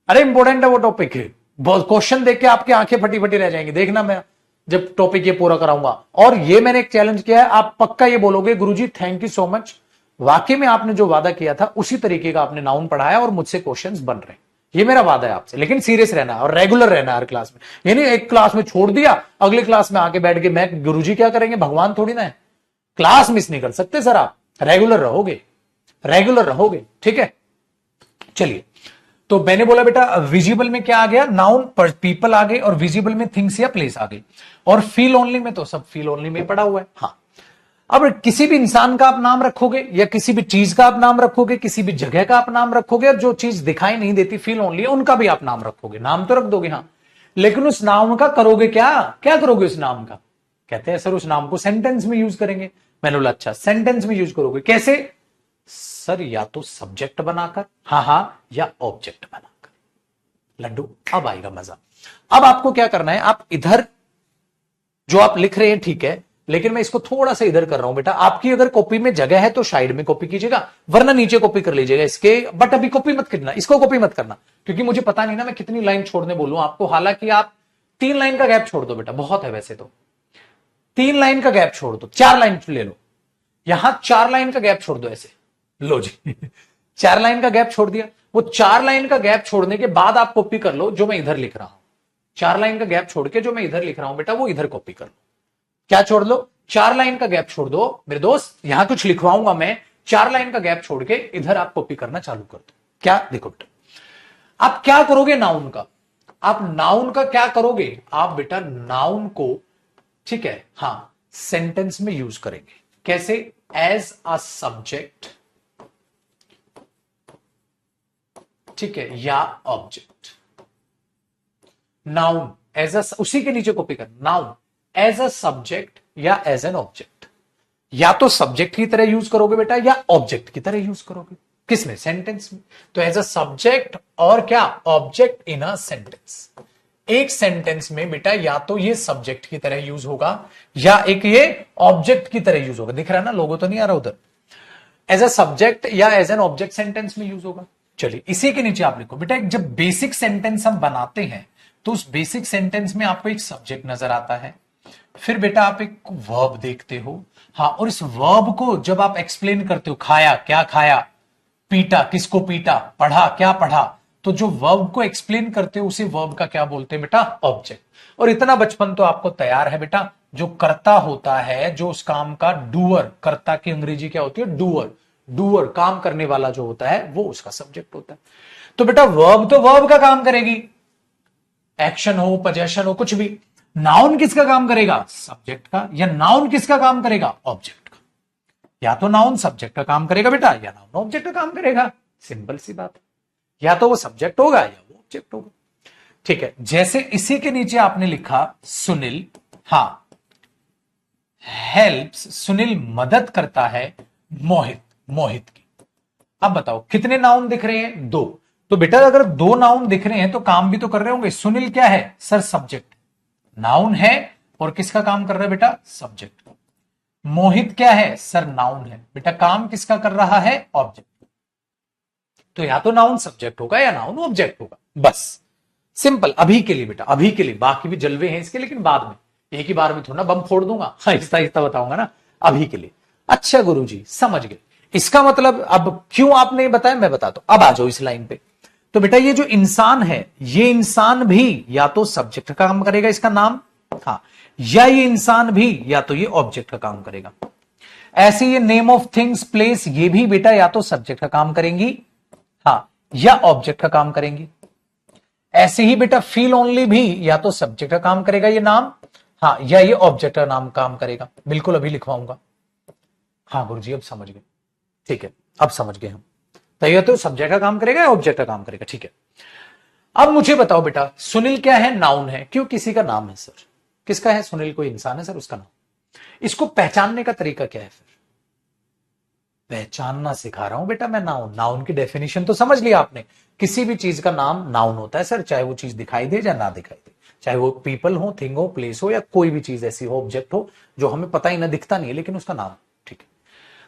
अरे इंपॉर्टेंट है वो टॉपिक है, क्वेश्चन देख के आपकी आंखें फटी फटी रह जाएंगी, देखना मैं जब टॉपिक ये पूरा कराऊंगा। और ये मैंने एक चैलेंज किया है, आप पक्का ये बोलोगे गुरुजी थैंक यू सो मच, वाकई में आपने जो वादा किया था उसी तरीके का आपने नाउन पढ़ाया और मुझसे क्वेश्चंस बन रहे हैं। ये मेरा वादा है आपसे, लेकिन सीरियस रहना और रेगुलर रहना हर क्लास में। यानी एक क्लास में छोड़ दिया, अगली क्लास में आके बैठ के मैं, गुरुजी क्या करेंगे, भगवान थोड़ी ना है, क्लास मिस नहीं कर सकते सर आप, रेगुलर रहोगे, रेगुलर रहोगे, ठीक है। चलिए, तो मैंने बोला बेटा विजिबल में क्या आ गया, नाउन पर पीपल आ गए, और विजिबल में थिंग्स या प्लेस आ गई, और फील ओनली में तो सब फील ओनली में पड़ा हुआ है। हाँ, अब किसी भी इंसान का आप नाम रखोगे, या किसी भी चीज का आप नाम रखोगे, किसी भी जगह का आप नाम रखोगे, और जो चीज दिखाई नहीं देती फील ओनली है उनका भी आप नाम रखोगे, नाम तो रख दोगे हाँ, लेकिन उस नाम का करोगे क्या, क्या करोगे उस नाम का? कहते हैं सर उस नाम को सेंटेंस में यूज करेंगे। मैंने बोला अच्छा, सेंटेंस में यूज करोगे कैसे? सर या तो सब्जेक्ट बनाकर, हाँ, या ऑब्जेक्ट बनाकर। लड्डू अब आएगा मजा। अब आपको क्या करना है, आप इधर जो आप लिख रहे हैं ठीक है, लेकिन मैं इसको थोड़ा सा इधर कर रहा हूं बेटा। आपकी अगर कॉपी में जगह है तो साइड में कॉपी कीजिएगा, वरना नीचे कॉपी कर लीजिएगा इसके, बट अभी कॉपी मत करना, इसको कॉपी मत करना, क्योंकि मुझे पता नहीं ना मैं कितनी लाइन छोड़ने बोलूं आपको। हालांकि आप 3 लाइन का गैप छोड़ दो बेटा, बहुत है वैसे तो, 3 लाइन का गैप छोड़ दो, 4 लाइन ले लो, यहां 4 लाइन का गैप छोड़ दो ऐसे, लो जी 4 लाइन का गैप छोड़ दिया। वो 4 लाइन का गैप छोड़ने के बाद आप कॉपी कर लो जो मैं इधर लिख रहा हूं, 4 लाइन का गैप छोड़ के जो मैं इधर लिख रहा हूं बेटा वो इधर कॉपी कर लो। क्या छोड़ लो? 4 लाइन का गैप छोड़ दो मेरे दोस्त, यहां कुछ लिखवाऊंगा मैं, 4 लाइन का गैप छोड़ के इधर आप कॉपी करना चालू कर दो। क्या देखो बेटा, आप क्या करोगे नाउन का, आप नाउन का क्या करोगे, आप बेटा नाउन को, ठीक है, हां, सेंटेंस में यूज करेंगे। कैसे? एज अ सब्जेक्ट, ठीक है, या ऑब्जेक्ट। नाउन एज अ, उसी के नीचे कॉपी कर, नाउन एज अ सब्जेक्ट या एज एन ऑब्जेक्ट। या तो सब्जेक्ट की तरह यूज करोगे बेटा, या ऑब्जेक्ट की तरह यूज करोगे। किसमें? सेंटेंस में। तो एज अ सब्जेक्ट और क्या, ऑब्जेक्ट इन अ सेंटेंस। एक सेंटेंस में बेटा या तो ये सब्जेक्ट की तरह यूज होगा, या एक ये ऑब्जेक्ट की तरह यूज होगा। दिख रहा है ना, लोगो तो नहीं आ रहा उधर। एज अ सब्जेक्ट या एज एन ऑब्जेक्ट सेंटेंस में यूज होगा। चलिए इसी के नीचे आप लिखो बेटा, एक जब बेसिक सेंटेंस हम बनाते हैं तो उस बेसिक सेंटेंस में आपको एक सब्जेक्ट नजर आता है, फिर बेटा आप एक वर्ब देखते हो। हाँ, और इस वर्ब को जब आप एक्सप्लेन करते हो, खाया क्या खाया, पीटा किसको पीटा, पढ़ा क्या पढ़ा, तो जो वर्ब को एक्सप्लेन करते हो उसे वर्ब का क्या बोलते हैं बेटा? ऑब्जेक्ट। और इतना बचपन तो आपको तैयार है बेटा, जो कर्ता होता है, जो उस काम का डूअर, कर्ता की अंग्रेजी क्या होती है? डूअर। डूअर काम करने वाला जो होता है वो उसका सब्जेक्ट होता है। तो बेटा वर्ब तो वर्ब का काम करेगी, एक्शन हो, पोजेशन हो, कुछ भी। नाउन किसका काम करेगा? सब्जेक्ट का। या नाउन किसका काम करेगा? ऑब्जेक्ट का। या तो नाउन सब्जेक्ट का काम करेगा बेटा, या नाउन ऑब्जेक्ट का काम करेगा। सिंपल सी बात है। या तो वो सब्जेक्ट होगा या वो ऑब्जेक्ट होगा। ठीक है, जैसे इसी के नीचे आपने लिखा सुनील, हाँ, हेल्प्स, सुनील मदद करता है मोहित, मोहित की। अब बताओ कितने नाउन दिख रहे हैं? दो। तो बेटा अगर दो नाउन दिख रहे हैं तो काम भी तो कर रहे होंगे। सुनील क्या है? सर सब्जेक्ट, नाउन है, और किसका काम कर रहा है बेटा? सब्जेक्ट। मोहित क्या है? सर नाउन है। बेटा काम किसका कर रहा है? ऑब्जेक्ट। तो या तो नाउन सब्जेक्ट होगा या नाउन ऑब्जेक्ट होगा, बस। सिंपल। अभी के लिए बेटा, अभी के लिए, बाकी भी जलवे हैं इसके, लेकिन बाद में एक ही बार में थोड़ा बम फोड़ दूंगा, आहिस्ता आहिस्ता बताऊंगा ना। अभी के लिए। अच्छा गुरुजी समझ गए। इसका मतलब अब क्यों आपने बताया मैं बताता हूं। अब आ जाओ इस लाइन पे। तो बेटा ये जो इंसान है, ये इंसान भी या तो सब्जेक्ट का काम करेगा, इसका नाम, हाँ, या ये इंसान भी या तो ये ऑब्जेक्ट का काम करेगा। ऐसे ये नेम ऑफ थिंग्स, प्लेस, ये भी बेटा या तो सब्जेक्ट का काम करेंगी, हाँ, या ऑब्जेक्ट का काम करेंगी। ऐसे ही बेटा फील ओनली भी या तो सब्जेक्ट का काम करेगा ये नाम, हाँ, या ये ऑब्जेक्ट का नाम काम करेगा। बिल्कुल अभी लिखवाऊंगा। हाँ गुरुजी अब समझ गए। ठीक है, अब समझ गए हम। तो ये तो सब्जेक्ट का काम करेगा या ऑब्जेक्ट का काम करेगा। ठीक है, अब मुझे बताओ बेटा, सुनील क्या है? नाउन है। क्यों? किसी का नाम है सर। किसका है? सुनील कोई इंसान है सर, उसका नाम। इसको पहचानने का तरीका क्या है? फिर पहचानना सिखा रहा हूं बेटा मैं। नाउन, नाउन की डेफिनेशन तो समझ लिया आपने। किसी भी चीज का नाम नाउन होता है सर, चाहे वो चीज दिखाई दे या ना दिखाई दे, चाहे वो पीपल हो, थिंग हो, प्लेस हो, या कोई भी चीज ऐसी हो, ऑब्जेक्ट हो जो हमें पता ही ना, दिखता नहीं है लेकिन उसका नाम। ठीक है,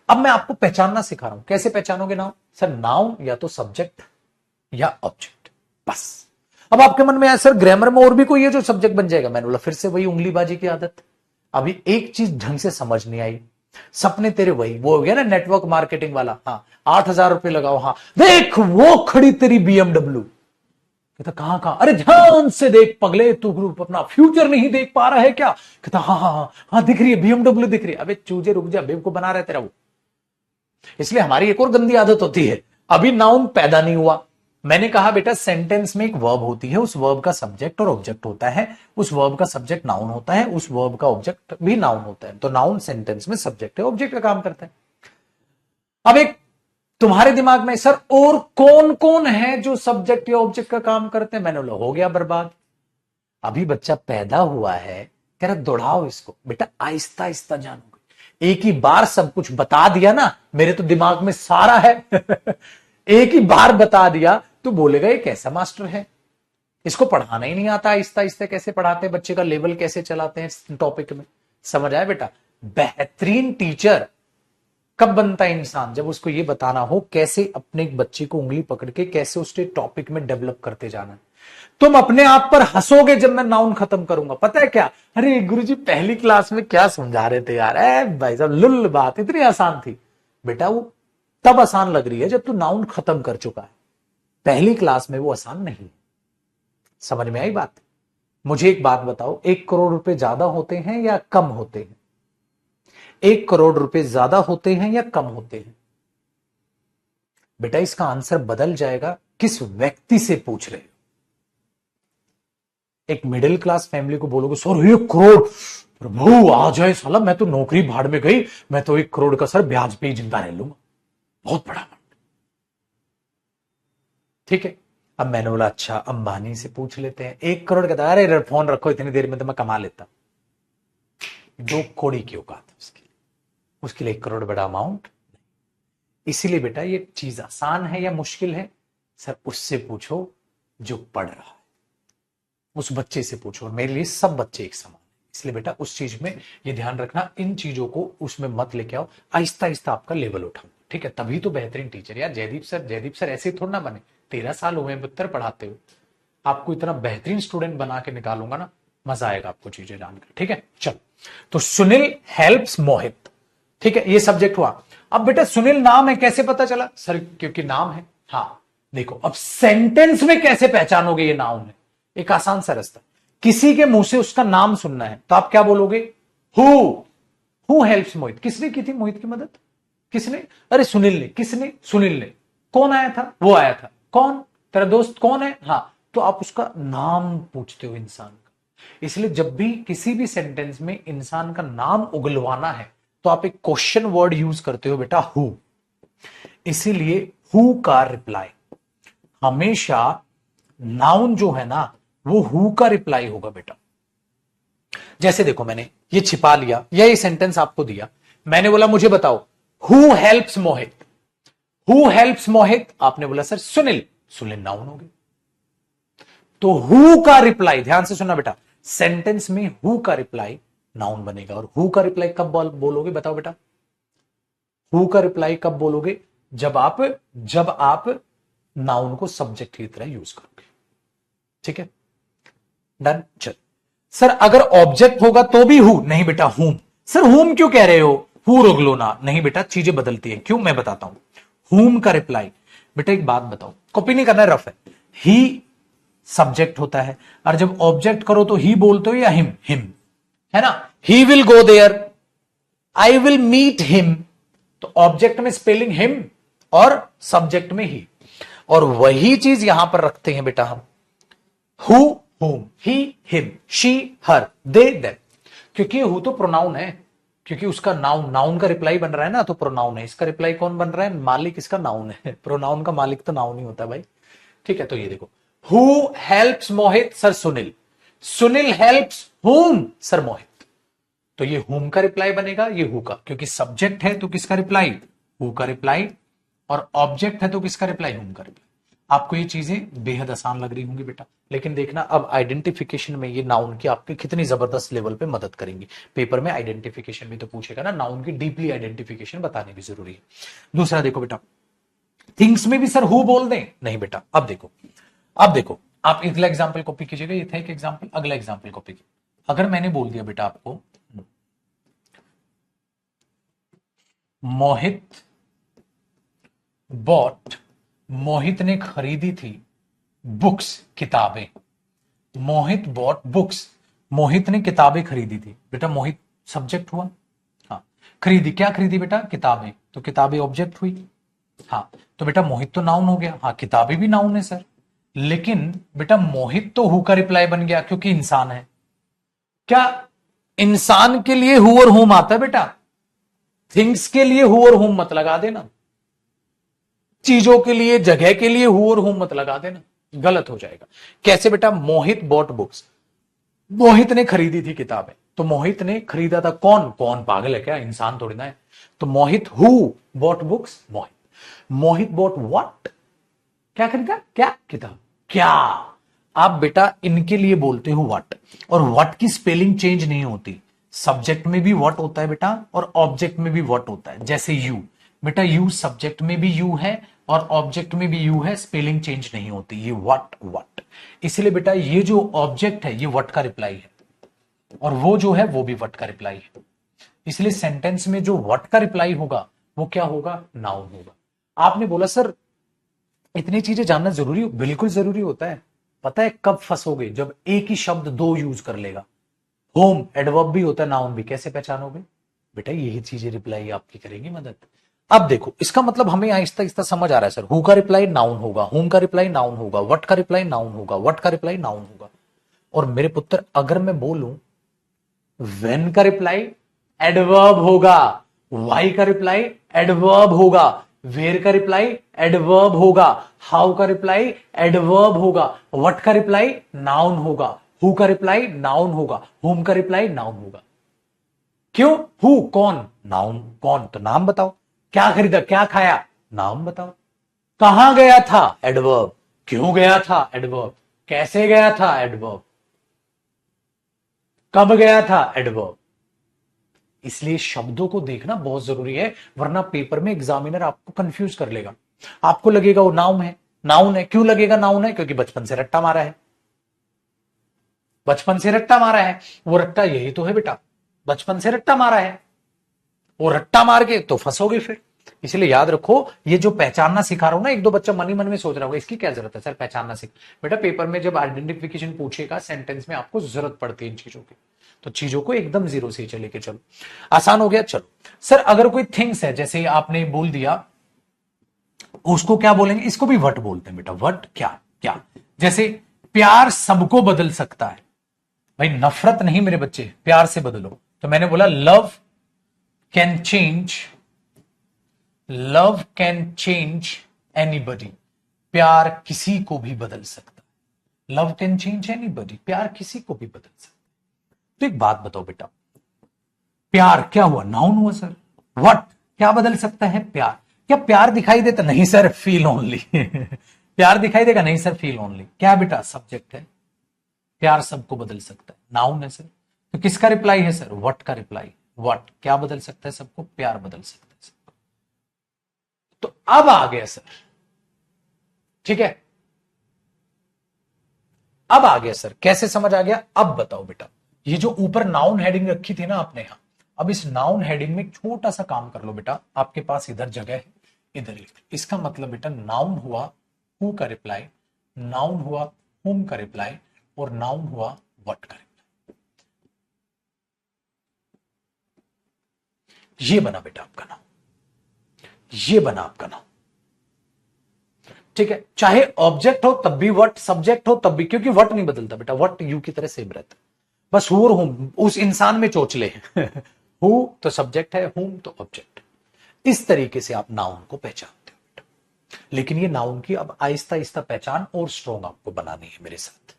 अब मैं आपको पहचानना सिखा रहा हूं। कैसे पहचानोगे नाउन? सर नाउन या तो सब्जेक्ट या ऑब्जेक्ट, बस। अब आपके मन में आया सर ग्रामर में और भी कोई है जो सब्जेक्ट बन जाएगा। मैंने बोला फिर से वही उंगलीबाजी की आदत। अभी एक चीज ढंग से समझ नहीं आई। सपने तेरे वही, वो हो गया ना नेटवर्क मार्केटिंग वाला। हाँ, 8,000 रुपए लगाओ, हाँ देख वो खड़ी तेरी बीएमडब्ल्यू। कहता कहां कहां? अरे ध्यान से देख पगले, तू ग्रुप अपना फ्यूचर नहीं देख पा रहा है क्या? कहता हाँ हाँ हाँ हाँ दिख रही है बीएमडब्ल्यू दिख रही है। अबे चूजे रुक जा, बेवकूफ बना रहा है तेरा वो। इसलिए हमारी एक और गंदी आदत होती है, अभी नाउन पैदा नहीं हुआ। मैंने कहा बेटा सेंटेंस में एक वर्ब होती है, उस वर्ब का सब्जेक्ट और ऑब्जेक्ट होता है, उस वर्ब का सब्जेक्ट नाउन होता है, उस वर्ब का ऑब्जेक्ट भी नाउन होता है। तो नाउन सेंटेंस में सब्जेक्ट है, ऑब्जेक्ट का काम करता है। अब एक तुम्हारे दिमाग में सर और कौन कौन है जो सब्जेक्ट या ऑब्जेक्ट का काम करते हैं? मैंने बोला हो गया बर्बाद। अभी बच्चा पैदा हुआ है, कह रहा दौड़ाओ इसको। बेटा आहिस्ता आहिस्ता जानोगे। एक ही बार सब कुछ बता दिया ना, मेरे तो दिमाग में सारा है एक ही बार बता दिया तो बोलेगा ये कैसा मास्टर है, इसको पढ़ाना ही नहीं आता। आहिस्ता आहिस्ता कैसे पढ़ाते हैं, बच्चे का लेवल कैसे चलाते हैं इस टॉपिक में। समझ आया बेटा? बेहतरीन टीचर कब बनता है इंसान? जब उसको ये बताना हो कैसे अपने बच्चे को उंगली पकड़ के कैसे उसके टॉपिक में डेवलप करते जाना है। तुम अपने आप पर हंसोगे जब मैं नाउन खत्म करूंगा। पता है क्या? अरे गुरुजी पहली क्लास में क्या समझा रहे थे यार, भाई साहब लुल्ल बात इतनी आसान थी। बेटा वो तब आसान लग रही है जब तू नाउन खत्म कर चुका है। पहली क्लास में वो आसान नहीं। समझ में आई बात? मुझे एक बात बताओ, 1 करोड़ रुपए ज्यादा होते हैं या कम होते हैं? 1 करोड़ रुपए ज्यादा होते हैं या कम होते हैं? बेटा इसका आंसर बदल जाएगा किस व्यक्ति से पूछ रहे हो। एक मिडिल क्लास फैमिली को बोलोगे सर 1 करोड़, प्रभु आ जाए साला, मैं तो नौकरी भाड़ में गई, मैं तो 1 करोड़ का सर ब्याज पे ही जिंदा रह लूंगा, बहुत बड़ा अमाउंट। ठीक है, अब मैंने बोला अच्छा अंबानी से पूछ लेते हैं। 1 करोड़ कहता है अरे फोन रखो इतनी देर में तो मैं कमा लेता। 2 कौड़ी की औकात है उसके लिए 1 करोड़ बड़ा अमाउंट। इसीलिए बेटा ये चीज आसान है या मुश्किल है? सर उससे पूछो जो पढ़ रहा है, उस बच्चे से पूछो। और मेरे लिए सब बच्चे एक समान है, इसलिए बेटा उस चीज में ये ध्यान रखना, इन चीजों को उसमें मत लेके आओ। आहिस्ता आहिस्ता आपका लेवल उठाओ, ठीक है? तभी तो बेहतरीन टीचर। यार जयदीप सर ऐसे थोड़ा ना बने। 13 साल हुए पुत्र पढ़ाते हो, आपको इतना बेहतरीन स्टूडेंट बना के निकालूंगा ना, मजा आएगा आपको चीजें जानकर, ठीक है। चलो, तो सुनील हेल्प्स मोहित, ठीक है, ये सब्जेक्ट हुआ। अब बेटा सुनील नाम है, कैसे पता चला सर? क्योंकि नाम है। हाँ देखो, अब सेंटेंस में कैसे पहचानोगे ये नाउन है? एक आसान सा रास्ता, किसी के मुंह से उसका नाम सुनना है तो आप क्या बोलोगे? हु हेल्प्स मोहित, किसने की थी मोहित की मदद? किसने? अरे सुनील ने। किसने? सुनील ने। कौन आया था? वो आया था। कौन? तेरा दोस्त कौन है? हाँ, तो आप उसका नाम पूछते हो इंसान का। इसलिए जब भी किसी भी सेंटेंस में इंसान का नाम उगलवाना है तो आप एक क्वेश्चन वर्ड यूज करते हो बेटा, हु। इसीलिए हु का रिप्लाई हमेशा, नाउन जो है ना वो हु का रिप्लाई होगा बेटा। जैसे देखो, मैंने ये छिपा लिया या ये सेंटेंस आपको दिया, मैंने बोला मुझे बताओ who helps Mohit. Who helps Mohit, आपने बोला सर सुनील। सुनील नाउन हो गया। तो हु का रिप्लाई, ध्यान से सुनना बेटा, सेंटेंस में हु का रिप्लाई नाउन बनेगा। और हु का रिप्लाई कब बोलोगे बताओ बेटा? हु का रिप्लाई कब बोलोगे? जब आप नाउन को सब्जेक्ट की तरह यूज करोगे, ठीक है। डन। चल सर, अगर ऑब्जेक्ट होगा तो भी हु? नहीं बेटा, हुम। सर हुम क्यों कह रहे हो? हु रोक लो ना। नहीं बेटा, चीजें बदलती हैं। क्यों? मैं बताता हूं। हुम का रिप्लाई, बेटा एक बात बताओ, कॉपी नहीं करना, रफ है। ही सब्जेक्ट होता है, और जब ऑब्जेक्ट करो तो ही बोलते हो या हिम? हिम, है ना। He will go there, I will meet him, तो ऑब्जेक्ट में स्पेलिंग हिम और सब्जेक्ट में ही। और वही चीज यहां पर रखते हैं बेटा हम, हु हुम, ही him, she her, they them. क्योंकि हु तो प्रोनाउन है, क्योंकि उसका नाउन का रिप्लाई बन रहा है ना, तो प्रोनाउन है। इसका रिप्लाई कौन बन रहा है? मालिक इसका नाउन है। प्रोनाउन का मालिक तो नाउन ही होता है भाई, ठीक है। तो ये देखो, who helps Mohit, sir Sunil. Sunil helps हुम, सर मोहित। तो ये हुम का रिप्लाई बनेगा, ये हु का, क्योंकि सब्जेक्ट है तो किसका रिप्लाई? हु का रिप्लाई, और ऑब्जेक्ट है तो किसका रिप्लाई? हुम का रिप्लाई। आपको ये चीजें बेहद आसान लग रही होंगी बेटा, लेकिन देखना अब आइडेंटिफिकेशन में ये नाउन की आपके कितनी जबरदस्त लेवल पे मदद करेंगी। पेपर में आइडेंटिफिकेशन में तो पूछेगा ना, नाउन की डीपली आइडेंटिफिकेशन बताने भी जरूरी है। दूसरा देखो बेटा, थिंग्स में भी सर हु बोल दें? नहीं बेटा। अब देखो, आप अगला एग्जाम्पल कॉपी कीजिएगा, ये था एक एग्जाम्पल, अगला एग्जाम्पल कॉपी कीजिए। अगर मैंने बोल दिया बेटा आपको, मोहित बॉट, मोहित ने खरीदी थी बुक्स, किताबें। मोहित बॉट बुक्स, मोहित ने किताबें खरीदी थी। बेटा मोहित सब्जेक्ट हुआ, हाँ। खरीदी, क्या खरीदी बेटा? किताबें, तो किताबें ऑब्जेक्ट हुई, हाँ। तो बेटा मोहित तो नाउन हो गया, हाँ। किताबें भी नाउन है सर, लेकिन बेटा मोहित तो हु का रिप्लाई बन गया, क्योंकि इंसान है। क्या इंसान के लिए हु और हुम आता है बेटा? थिंग्स के लिए हु और हुम मत लगा देना, चीजों के लिए, जगह के लिए हु और हुम मत लगा देना, गलत हो जाएगा। कैसे बेटा? मोहित बॉट बुक्स, मोहित ने खरीदी थी किताबें, तो मोहित ने खरीदा था, कौन? कौन पागल है क्या? इंसान थोड़ी ना है। तो Mohit who bought books, Mohit. Mohit bought what, क्या खरीदा? क्या? किताब। क्या आप बेटा इनके लिए बोलते हो व्हाट, और व्हाट की स्पेलिंग चेंज नहीं होती। सब्जेक्ट में भी व्हाट होता है बेटा, और ऑब्जेक्ट में भी व्हाट होता है। जैसे यू, बेटा यू सब्जेक्ट में भी यू है और ऑब्जेक्ट में भी यू है, स्पेलिंग चेंज नहीं होती। ये व्हाट व्हाट, इसलिए बेटा ये जो ऑब्जेक्ट है ये व्हाट का रिप्लाई है, और वो जो है वो भी व्हाट का रिप्लाई है। इसलिए सेंटेंस में जो व्हाट का रिप्लाई होगा वो क्या होगा? नाउन होगा। आपने बोला सर इतनी चीजें जानना जरूरी हो? बिल्कुल जरूरी होता है। पता है कब फंसोगे? जब एक ही शब्द दो यूज कर लेगा। होम एडवर्ब भी होता है, नाउन भी। कैसे पहचानोगे बेटा? यही चीजें रिप्लाई आपकी करेंगी मदद। अब देखो, इसका मतलब हमें आहिस्ता आहिस्ता समझ आ रहा है सर, हु का रिप्लाई नाउन होगा, होम का रिप्लाई नाउन होगा, व्हाट का रिप्लाई नाउन होगा, व्हाट का रिप्लाई नाउन होगा। और मेरे पुत्र अगर मैं बोलूं व्हेन का रिप्लाई एडवर्ब होगा, वाई का रिप्लाई एडवर्ब होगा, वेयर का रिप्लाई एडवर्ब होगा, हाउ का रिप्लाई एडवर्ब होगा, व्हाट का रिप्लाई नाउन होगा, हु का रिप्लाई नाउन होगा, हुम का रिप्लाई नाउन होगा। क्यों? हु कौन, नाउन। कौन तो नाम बताओ। क्या खरीदा, क्या खाया, नाम बताओ। कहां गया था, एडवर्ब। क्यों गया था, एडवर्ब। कैसे गया था, एडवर्ब। कब गया था, एडवर्ब। इसलिए शब्दों को देखना बहुत जरूरी है, वरना पेपर में एग्जामिनर आपको कंफ्यूज कर लेगा। आपको लगेगा वो नाउन है, नाउन है। क्यों लगेगा नाउन है? क्योंकि बचपन से रट्टा मारा है। बचपन से रट्टा मारा है, वो रट्टा यही तो है बेटा, बचपन से रट्टा मारा है, वो रट्टा मार के तो फंसोगे फिर। इसलिए याद रखो, ये जो पहचानना सिखा रहा हूं ना, एक दो बच्चा मन ही मन में सोच रहा होगा इसकी क्या जरूरत है सर पहचानना सीख। बेटा पेपर में जब आइडेंटिफिकेशन पूछेगा सेंटेंस में आपको जरूरत पड़ती है इन चीजों की, तो चीजों को एकदम जीरो से चले के चलो। आसान हो गया। चलो सर, अगर कोई थिंग्स है, जैसे आपने बोल दिया, उसको क्या बोलेंगे? इसको भी वट बोलते हैं बेटा। वट क्या क्या? जैसे प्यार सबको बदल सकता है। भाई नफरत नहीं मेरे बच्चे, प्यार से बदलो। तो मैंने बोला love can change, love can change anybody. प्यार किसी को भी बदल सकता है। लव कैन चेंज एनीबडी, प्यार किसी को भी बदल सकता है। तो एक बात बताओ बेटा, प्यार क्या हुआ? नाउन हुआ सर। व्हाट क्या बदल सकता है? प्यार। क्या प्यार दिखाई देता? नहीं सर, फील ओनली। प्यार दिखाई देगा? नहीं सर, फील ओनली। क्या बेटा? सब्जेक्ट है। प्यार सबको बदल सकता है, नाउन है सर। तो किसका रिप्लाई है सर? व्हाट का रिप्लाई। व्हाट क्या बदल सकता है सबको? प्यार बदल सकता है सबको। तो अब आ गया सर, ठीक है, अब आ गया सर। कैसे समझ आ गया? अब बताओ बेटा, ये जो ऊपर नाउन हेडिंग रखी थी ना आपने यहां, अब इस नाउन हेडिंग में छोटा सा काम कर लो बेटा। आपके पास इधर जगह है, इधर लिख। इसका मतलब बेटा नाउन हुआ हु का रिप्लाई, नाउन हुआ हुम का रिप्लाई, और नाउन हुआ व्हाट का रिप्लाई। ये बना बेटा आपका नाउन, ये बना आपका नाउन। ठीक है, चाहे ऑब्जेक्ट हो तब भी व्हाट, सब्जेक्ट हो तब भी, क्योंकि व्हाट नहीं बदलता बेटा, व्हाट यू की तरह सेम रहता है। बस हु और हुम उस इंसान में चोचले हैं। हु तो सब्जेक्ट है, हुम तो ऑब्जेक्ट। इस तरीके से आप नाउन को पहचानते हो बेटा। लेकिन ये नाउन की अब आहिस्ता आहिस्ता पहचान और स्ट्रॉन्ग आपको बनानी है मेरे साथ।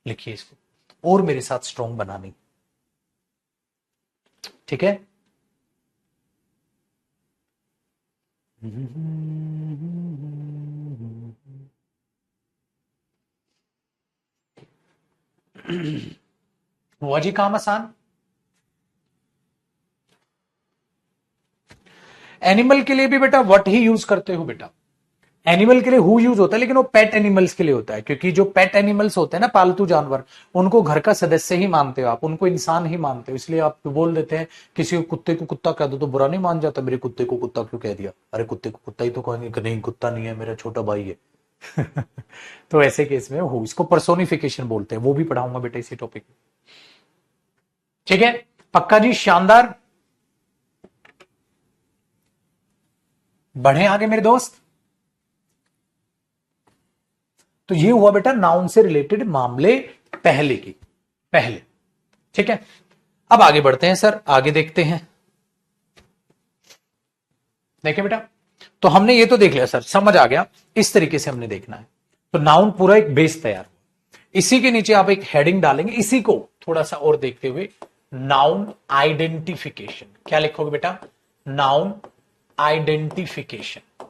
लिखिए इसको, और मेरे साथ स्ट्रॉन्ग बनानी, ठीक है। हुआ जी काम आसान। एनिमल के लिए भी बेटा व्हाट ही यूज करते हो बेटा। एनिमल के लिए हु यूज होता है, लेकिन वो पेट एनिमल्स के लिए होता है, क्योंकि जो पेट एनिमल्स होते हैं ना, पालतू जानवर, उनको घर का सदस्य ही मानते हो आप, उनको इंसान ही मानते हो। इसलिए आप बोल देते हैं, किसी को कुत्ते को कुत्ता कह दो तो बुरा नहीं मान जाता, मेरे कुत्ते को कुत्ता क्यों कह दिया? अरे कुत्ते को कुत्ता ही तो कहेंगे, नहीं कुत्ता नहीं है, मेरा छोटा भाई है। तो ऐसे केस में हु, इसको पर्सोनिफिकेशन बोलते हैं। वो भी पढ़ाऊंगा बेटा इसी टॉपिक में, ठीक है। पक्का जी, शानदार। बढ़े आगे मेरे दोस्त। तो ये हुआ बेटा नाउन से रिलेटेड मामले पहले की, पहले, ठीक है। अब आगे बढ़ते हैं सर, आगे देखते हैं। देखिए बेटा, तो हमने ये तो देख लिया सर, समझ आ गया, इस तरीके से हमने देखना है। तो नाउन पूरा एक बेस तैयार हुआ, इसी के नीचे आप एक हेडिंग डालेंगे, इसी को थोड़ा सा और देखते हुए, नाउन आइडेंटिफिकेशन। क्या लिखोगे बेटा? Noun identification.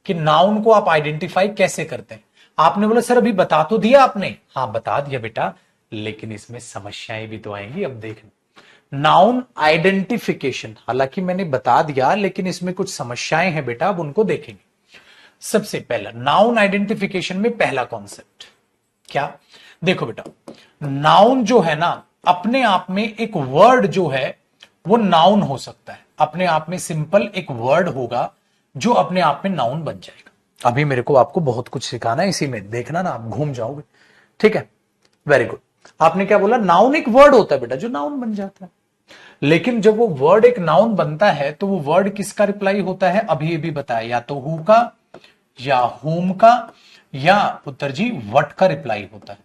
कि नाउन को आप आइडेंटिफाई कैसे करते हैं। आपने बोला सर अभी बता तो दिया आपने, हाँ बता दिया बेटा, लेकिन इसमें समस्याएं भी तो आएंगी। अब देखना, नाउन आइडेंटिफिकेशन, हालांकि मैंने बता दिया, लेकिन इसमें कुछ समस्याएं हैं बेटा, अब उनको देखेंगे। सबसे पहला नाउन आइडेंटिफिकेशन में पहला कॉन्सेप्ट क्या? देखो बेटा, नाउन जो है ना, अपने आप में एक वर्ड जो है वो नाउन हो सकता है। अपने आप में सिंपल एक वर्ड होगा जो अपने आप में नाउन बन जाएगा। अभी मेरे को आपको बहुत कुछ सिखाना है इसी में, देखना ना, आप घूम जाओगे, ठीक है। Very good. आपने क्या बोला? नाउन एक वर्ड होता है बेटा जो नाउन बन जाता है। लेकिन जब वो वर्ड एक नाउन बनता है तो वो वर्ड किसका रिप्लाई होता है? अभी ये भी बताया, या तो हु का, या होम का, या पुत्र जी व्हाट का रिप्लाई होता है।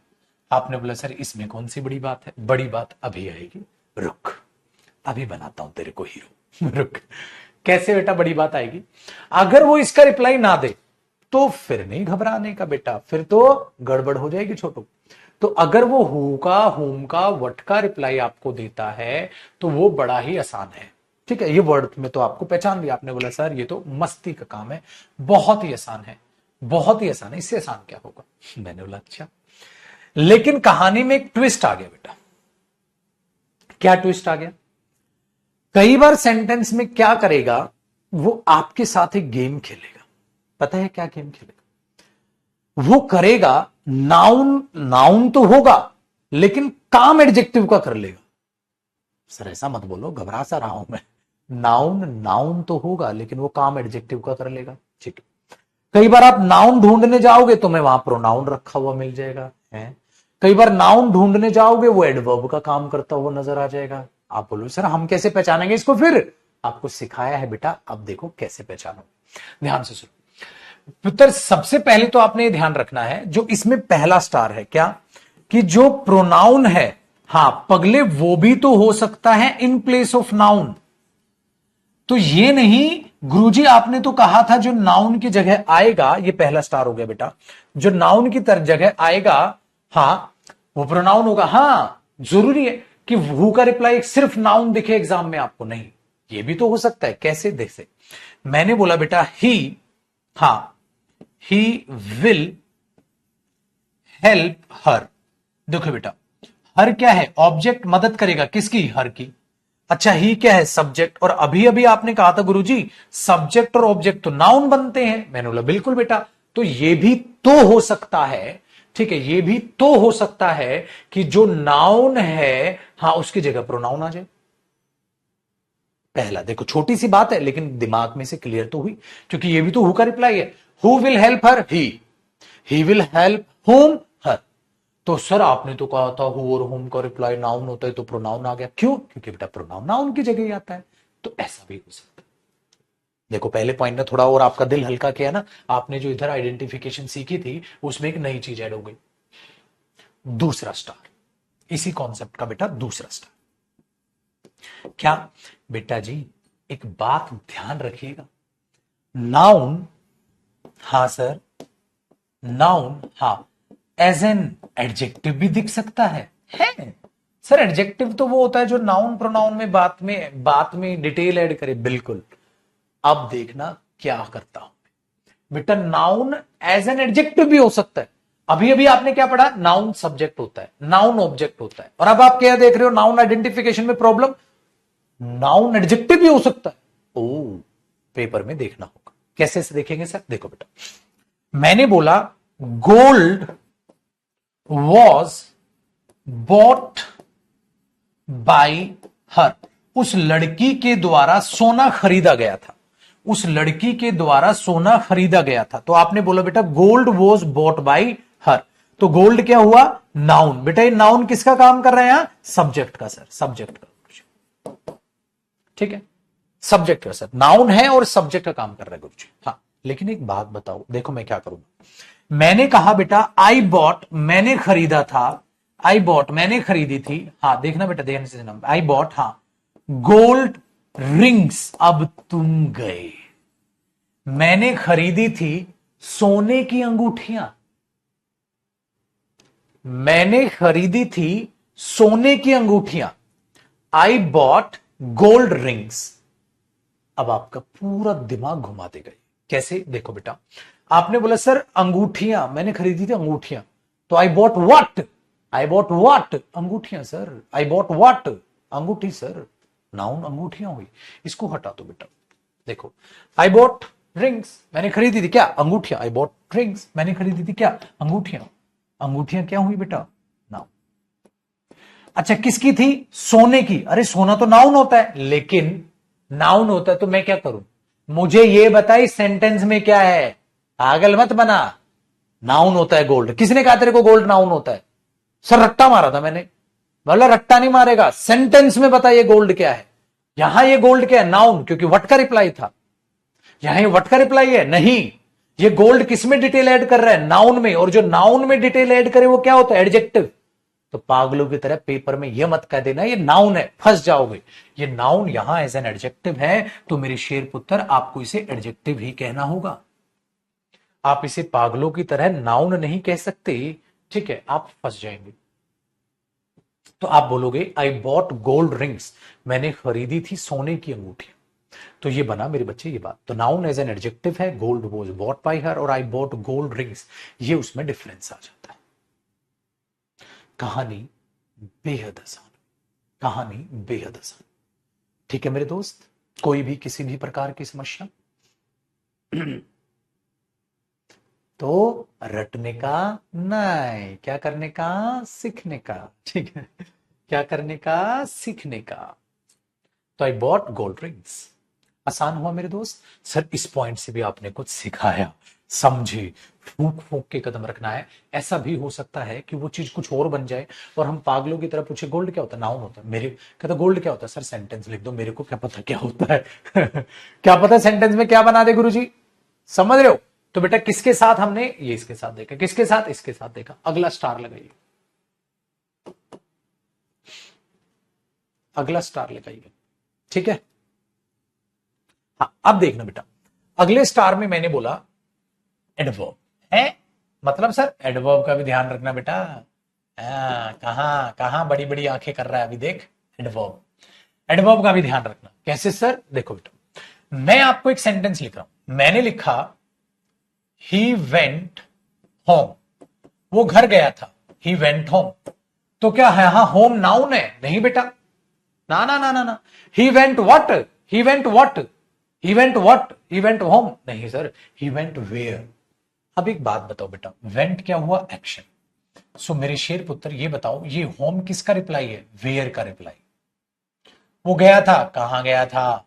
आपने बोला सर इसमें कौन सी बड़ी बात है? बड़ी बात अभी आएगी, रुक, अभी बनाता हूं तेरे को हीरो। रुक, कैसे बेटा बड़ी बात आएगी? अगर वो इसका रिप्लाई ना दे तो फिर नहीं घबराने का बेटा, फिर तो गड़बड़ हो जाएगी छोटू। तो अगर वो हु का, होम का, व्हाट का रिप्लाई आपको देता है तो वो बड़ा ही आसान है, ठीक है। ये वर्ड में तो आपको पहचान लिया। आपने बोला सर ये तो मस्ती का काम है, बहुत ही आसान है, बहुत ही आसान है, इससे आसान क्या होगा? मैंने बोला अच्छा, लेकिन कहानी में एक ट्विस्ट आ गया बेटा। क्या ट्विस्ट आ गया? कई बार सेंटेंस में क्या करेगा, वो आपके साथ एक गेम खेलेगा। पता है क्या गेम खेलेगा? वो करेगा, नाउन नाउन तो होगा, लेकिन काम एडजेक्टिव का कर लेगा। सर ऐसा मत बोलो, घबरा सा रहा हूं मैं। नाउन नाउन तो होगा लेकिन वो काम एडजेक्टिव का कर लेगा। ठीक है, कई बार आप नाउन ढूंढने जाओगे तो मैं वहां प्रोनाउन रखा हुआ मिल जाएगा है। कई बार नाउन ढूंढने जाओगे वो एडवर्ब का काम करता हुआ नजर आ जाएगा। आप बोलो सर हम कैसे पहचानेंगे इसको? फिर आपको सिखाया है बेटा, अब देखो कैसे पहचानो। ध्यान से सुनो पुत्र, सबसे पहले तो आपने ये ध्यान रखना है, जो इसमें पहला स्टार है क्या, कि जो प्रोनाउन है, हां पगले वो भी तो हो सकता है इन प्लेस ऑफ नाउन। तो ये नहीं गुरुजी आपने तो कहा था जो नाउन की जगह आएगा, ये पहला स्टार हो गया बेटा, जो नाउन की तरह जगह आएगा हां वो प्रोनाउन होगा। हां जरूरी है कि हु का रिप्लाई सिर्फ नाउन दिखे एग्जाम में आपको? नहीं, ये भी तो हो सकता है। कैसे देख से? मैंने बोला बेटा ही, हां ही विल हेल्प हर। देखो बेटा हर क्या है? ऑब्जेक्ट, मदद करेगा किसकी? हर की। अच्छा ही क्या है? सब्जेक्ट। और अभी अभी आपने कहा था गुरुजी सब्जेक्ट और ऑब्जेक्ट तो नाउन बनते हैं। मैंने बोला बिल्कुल बेटा, तो ये भी तो हो सकता है, ठीक है, ये भी तो हो सकता है कि जो नाउन है हां उसकी जगह प्रोनाउन आ जाए। पहला देखो छोटी सी बात है लेकिन दिमाग में से क्लियर तो हुई, क्योंकि ये भी तो हु का रिप्लाई है। Who will help her? He will help whom? Her. तो सर आपने तो कहा था हु और होम का रिप्लाई नाउन होता है, तो प्रोनाउन आ गया। क्यों? क्योंकि बेटा प्रोनाउन नाउन की जगह ही आता है। तो ऐसा भी हो सकता है। देखो पहले पॉइंट ने थोड़ा और आपका दिल हल्का किया ना, आपने जो इधर आइडेंटिफिकेशन सीखी थी उसमें एक नई चीज ऐड हो गई। दूसरा स्टार, इसी कॉन्सेप्ट का बेटा दूसरा स्टार क्या? बेटा जी एक बात ध्यान रखिएगा, नाउन, हां सर नाउन, हां एज एन एडजेक्टिव भी दिख सकता है सर। एडजेक्टिव तो वो होता है जो नाउन प्रोनाउन में बात में डिटेल ऐड करे। बिल्कुल। अब देखना क्या करता हूं बेटा, नाउन एज एन एडजेक्टिव भी हो सकता है। अभी अभी आपने क्या पढ़ा? नाउन सब्जेक्ट होता है, नाउन ऑब्जेक्ट होता है। और अब आप क्या देख रहे हो? नाउन आइडेंटिफिकेशन में प्रॉब्लम, नाउन एडजेक्टिव भी हो सकता है। ओ पेपर में देखना होगा। कैसे से देखेंगे सर? देखो बेटा मैंने बोला gold was bought by her, उस लड़की के द्वारा सोना खरीदा गया था। उस लड़की के द्वारा सोना खरीदा गया था। तो आपने बोला बेटा gold was bought by her, तो गोल्ड क्या हुआ? नाउन। बेटा ये नाउन किसका काम कर रहे हैं? यहां सब्जेक्ट का सर, सब्जेक्ट का। ठीक है, सब्जेक्ट का सर, नाउन है और सब्जेक्ट का काम कर रहा है गुरुजी। हाँ लेकिन एक बात बताओ, देखो मैं क्या करूंगा। मैंने कहा बेटा आई बॉट, मैंने खरीदा था, आई बॉट मैंने खरीदी थी। हाँ देखना बेटा, देखने से आई बॉट, हाँ गोल्ड रिंग्स। अब तुम गए, मैंने खरीदी थी सोने की अंगूठियां, मैंने खरीदी थी सोने की अंगूठियां। I bought gold rings. अब आपका पूरा दिमाग घुमा देगा। कैसे? देखो बेटा आपने बोला सर अंगूठियां, मैंने खरीदी थी अंगूठियां, तो I bought what? I bought what? अंगूठियां सर। I bought what? अंगूठी सर। नाउन अंगूठियां हुई, इसको हटा दो बेटा। देखो आई बॉट रिंग्स, मैंने खरीदी थी क्या? अंगूठियां। आई बॉट रिंग्स, मैंने खरीदी थी क्या? अंगूठियां। अंगूठियां क्या हुई बेटा? नाउन। अच्छा किसकी थी? सोने की। अरे सोना तो नाउन होता है, लेकिन नाउन होता है तो मैं क्या करूं? मुझे यह बताई सेंटेंस में क्या है? पागल मत बना। नाउन होता है गोल्ड। किसने कहा तेरे को गोल्ड नाउन होता है? सर रट्टा मारा था मैंने। बोला रट्टा नहीं मारेगा, सेंटेंस में बताइए गोल्ड क्या है। यहां ये गोल्ड क्या है? नाउन, क्योंकि वट का रिप्लाई था। यहां ये वट का रिप्लाई है नहीं, ये गोल्ड किसमें डिटेल ऐड कर रहा है? नाउन में। और जो नाउन में डिटेल ऐड करे वो क्या होता है? एडजेक्टिव। तो पागलों की तरह पेपर में यह मत कह देना ये नाउन है, फंस जाओगे। ये नाउन यहां एज एन एडजेक्टिव है, तो मेरे शेर पुत्र आपको इसे एडजेक्टिव ही कहना होगा। आप इसे पागलों की तरह नाउन नहीं कह सकते, ठीक है, आप फंस जाएंगे। तो आप बोलोगे आई बॉट गोल्ड रिंग्स, मैंने खरीदी थी सोने की अंगूठी। तो ये बना मेरे बच्चे ये बात। तो नाउन एज एन एडजेक्टिव है, गोल्ड वॉज बॉट बाय हर, और आई बॉट गोल्ड रिंग्स, ये उसमें डिफरेंस आ जाता है। कहानी बेहद आसान, कहानी बेहद आसान। ठीक है मेरे दोस्त, कोई भी किसी भी प्रकार की समस्या? तो रटने का नहीं, क्या करने का, सीखने का। ठीक है, क्या करने का, सीखने का। तो आई बॉट गोल्ड रिंग्स। आसान हुआ मेरे दोस्त। सर इस पॉइंट से भी आपने कुछ सिखाया, समझे, फूक फूक के कदम रखना है। ऐसा भी हो सकता है कि वो चीज कुछ और बन जाए और हम पागलों की तरह पूछे गोल्ड क्या होता है, नाउन होता है। मेरे कहता गोल्ड क्या होता है, सर सेंटेंस लिख दो, मेरे को क्या पता क्या होता है। क्या पता सेंटेंस में क्या बना दे गुरुजी, समझ रहे हो। तो बेटा किसके साथ हमने ये इसके साथ देखा, किसके साथ, इसके साथ देखा, अगला स्टार लगाइए, अगला स्टार लगाइए। ठीक है, हाँ अब देखना बेटा, अगले स्टार में मैंने बोला एडवर्ब है, मतलब सर एडवर्ब का भी ध्यान रखना बेटा। कहां कहां बड़ी बड़ी आंखें कर रहा है अभी देख। एडवर्ब, एडवर्ब का भी ध्यान रखना। कैसे सर, देखो बेटा मैं आपको एक सेंटेंस लिख रहा हूं, मैंने लिखा ही वेंट होम, वो घर गया था, ही वेंट होम। तो क्या है, यहां होम नाउन है, नहीं बेटा, ना ना ना ना ना। He went what, he went what, he went what, he went home, नहीं सर, ही वेंट वेयर। अब एक बात बताओ बेटा, वेंट क्या हुआ, एक्शन। सो मेरे शेर पुत्र ये बताओ, ये होम किसका रिप्लाई है, वेयर का रिप्लाई। वो गया था, कहां गया था,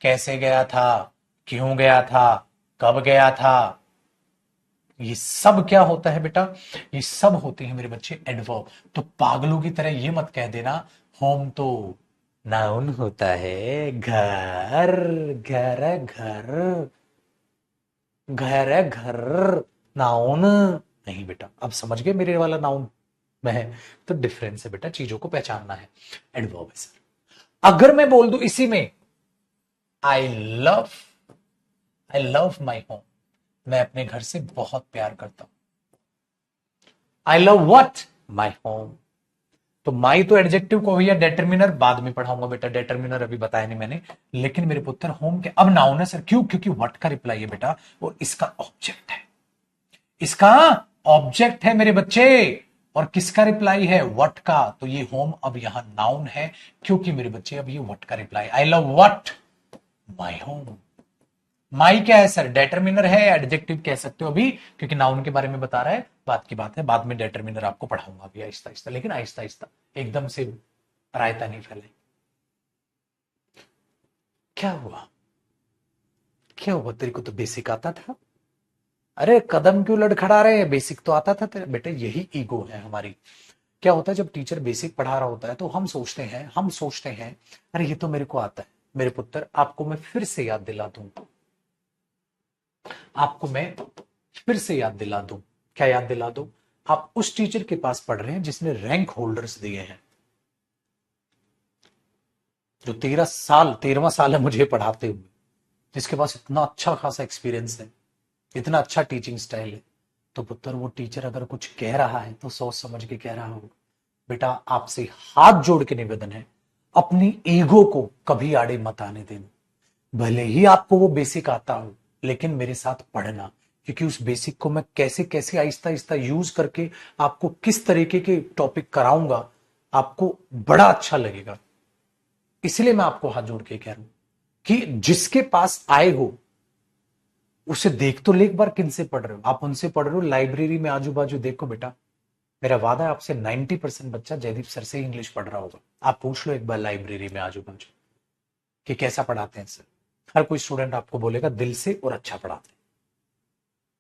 कैसे गया था, क्यों गया था, कब गया था, ये सब क्या होता है बेटा, ये सब होते हैं मेरे बच्चे एडवर्ब। तो पागलों की तरह ये मत कह देना होम तो नाउन होता है, घर, घर है घर, घर है घर, नाउन नहीं बेटा। अब समझ गए मेरे वाला नाउन में है, तो डिफरेंस है बेटा, चीजों को पहचानना है। एडवर्ब है सर। अगर मैं बोल दूं इसी में I love, I love my home, मैं अपने घर से बहुत प्यार करता हूं। आई लव व्हाट, माई होम। तो माई तो एडजेक्टिव को या डेटर्मिनर बाद में पढ़ाऊंगा बेटा, डेटर्मिनर अभी बताया नहीं मैंने। लेकिन मेरे पुत्र होम के अब नाउन है सर, क्यों, क्योंकि व्हाट का रिप्लाई है बेटा और इसका ऑब्जेक्ट है, इसका ऑब्जेक्ट है मेरे बच्चे। और किसका रिप्लाई है, व्हाट का। तो ये होम अब यहां नाउन है, क्योंकि मेरे बच्चे अब ये व्हाट का reply, I love what, my home. My क्या है सर, डेटर्मिनर है, एडजेक्टिव कह सकते हो अभी, क्योंकि नाउन के बारे में बता रहा है, बात की बात है, बाद में डेटर्मिनर आपको पढ़ाऊंगा अभी आहिस्ता आहिस्ता, लेकिन आहिस्ता आहिस्ता, एकदम से रायता नहीं फैलाई। क्या हुआ, क्या हुआ, तेरे को तो बेसिक आता था। अरे कदम क्यों लड़खड़ा रहे हैं, बेसिक तो आता था तेरे बेटे, यही ईगो है हमारी। क्या होता है जब टीचर बेसिक पढ़ा रहा होता है तो हम सोचते हैं अरे ये तो मेरे को आता है। मेरे पुत्र आपको मैं फिर से याद दिला दूं, आपको मैं फिर से याद दिला दूं, क्या याद दिला दूं, आप उस टीचर के पास पढ़ रहे हैं जिसने रैंक होल्डर्स दिए हैं, जो 13 साल, 13वां साल है मुझे पढ़ाते हुए, जिसके पास इतना अच्छा खासा एक्सपीरियंस है, इतना अच्छा टीचिंग स्टाइल है। तो पुत्र वो टीचर अगर कुछ कह रहा है तो सोच समझ के कह रहा होगा। बेटा आपसे हाथ जोड़ के निवेदन है, अपनी ईगो को कभी आड़े मत आने देना। भले ही आपको वो बेसिक आता हो, लेकिन मेरे साथ पढ़ना, क्योंकि उस बेसिक को मैं कैसे कैसे आहिस्ता आहिस्ता यूज करके आपको किस तरीके के टॉपिक कराऊंगा, आपको बड़ा अच्छा लगेगा। इसलिए मैं आपको हाथ जोड़ के कह रहा हूं कि जिसके पास आए हो उसे देख तो ले एक बार, किन से पढ़ रहे हो आप, उनसे पढ़ रहे हो, लाइब्रेरी में आजू बाजू देखो बेटा। मेरा वादा है आपसे 90% बच्चा जयदीप सर से इंग्लिश पढ़ रहा होगा। आप पूछ लो एक बार लाइब्रेरी में आजू बाजू कि कैसा पढ़ाते हैं सर। हर कोई स्टूडेंट आपको बोलेगा दिल से और अच्छा पढ़ाते हैं,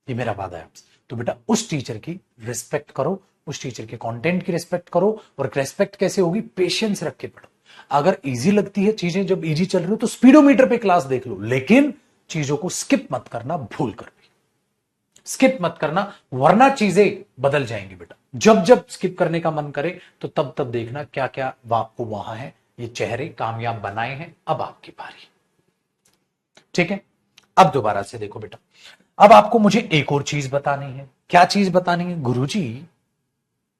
ये मेरा वादा है आपसे। तो बेटा उस टीचर की रिस्पेक्ट करो, उस टीचर के कंटेंट की रिस्पेक्ट करो। और रिस्पेक्ट कैसे होगी, पेशेंस रख के पढ़ो। अगर इजी लगती है चीजें, जब इजी चल रही हो तो स्पीडोमीटर पे क्लास देख लो, लेकिन चीजों को स्किप मत करना, भूल कर भी स्किप मत करना, वरना चीजें बदल जाएंगी बेटा। जब जब स्किप करने का मन करे तो तब तब देखना क्या क्या आपको वहां है, ये चेहरे कामयाब बनाए हैं। अब आपकी बारी, ठीक है। अब दोबारा से देखो बेटा, अब आपको मुझे एक और चीज बतानी है। क्या चीज बतानी है गुरुजी,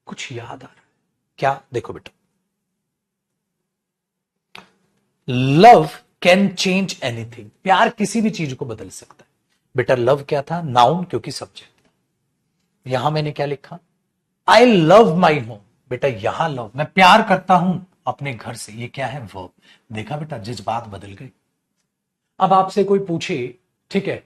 कुछ याद आ रहा है क्या, देखो बेटा, लव कैन चेंज एनीथिंग, प्यार किसी भी चीज को बदल सकता है। बेटा लव क्या था, नाउन, क्योंकि सब्जेक्ट। यहां मैंने क्या लिखा, आई लव माई होम। बेटा यहां लव, मैं प्यार करता हूं अपने घर से, ये क्या है, वर्ब। देखा बेटा जज्बात बदल गए। अब आपसे कोई पूछे, ठीक है,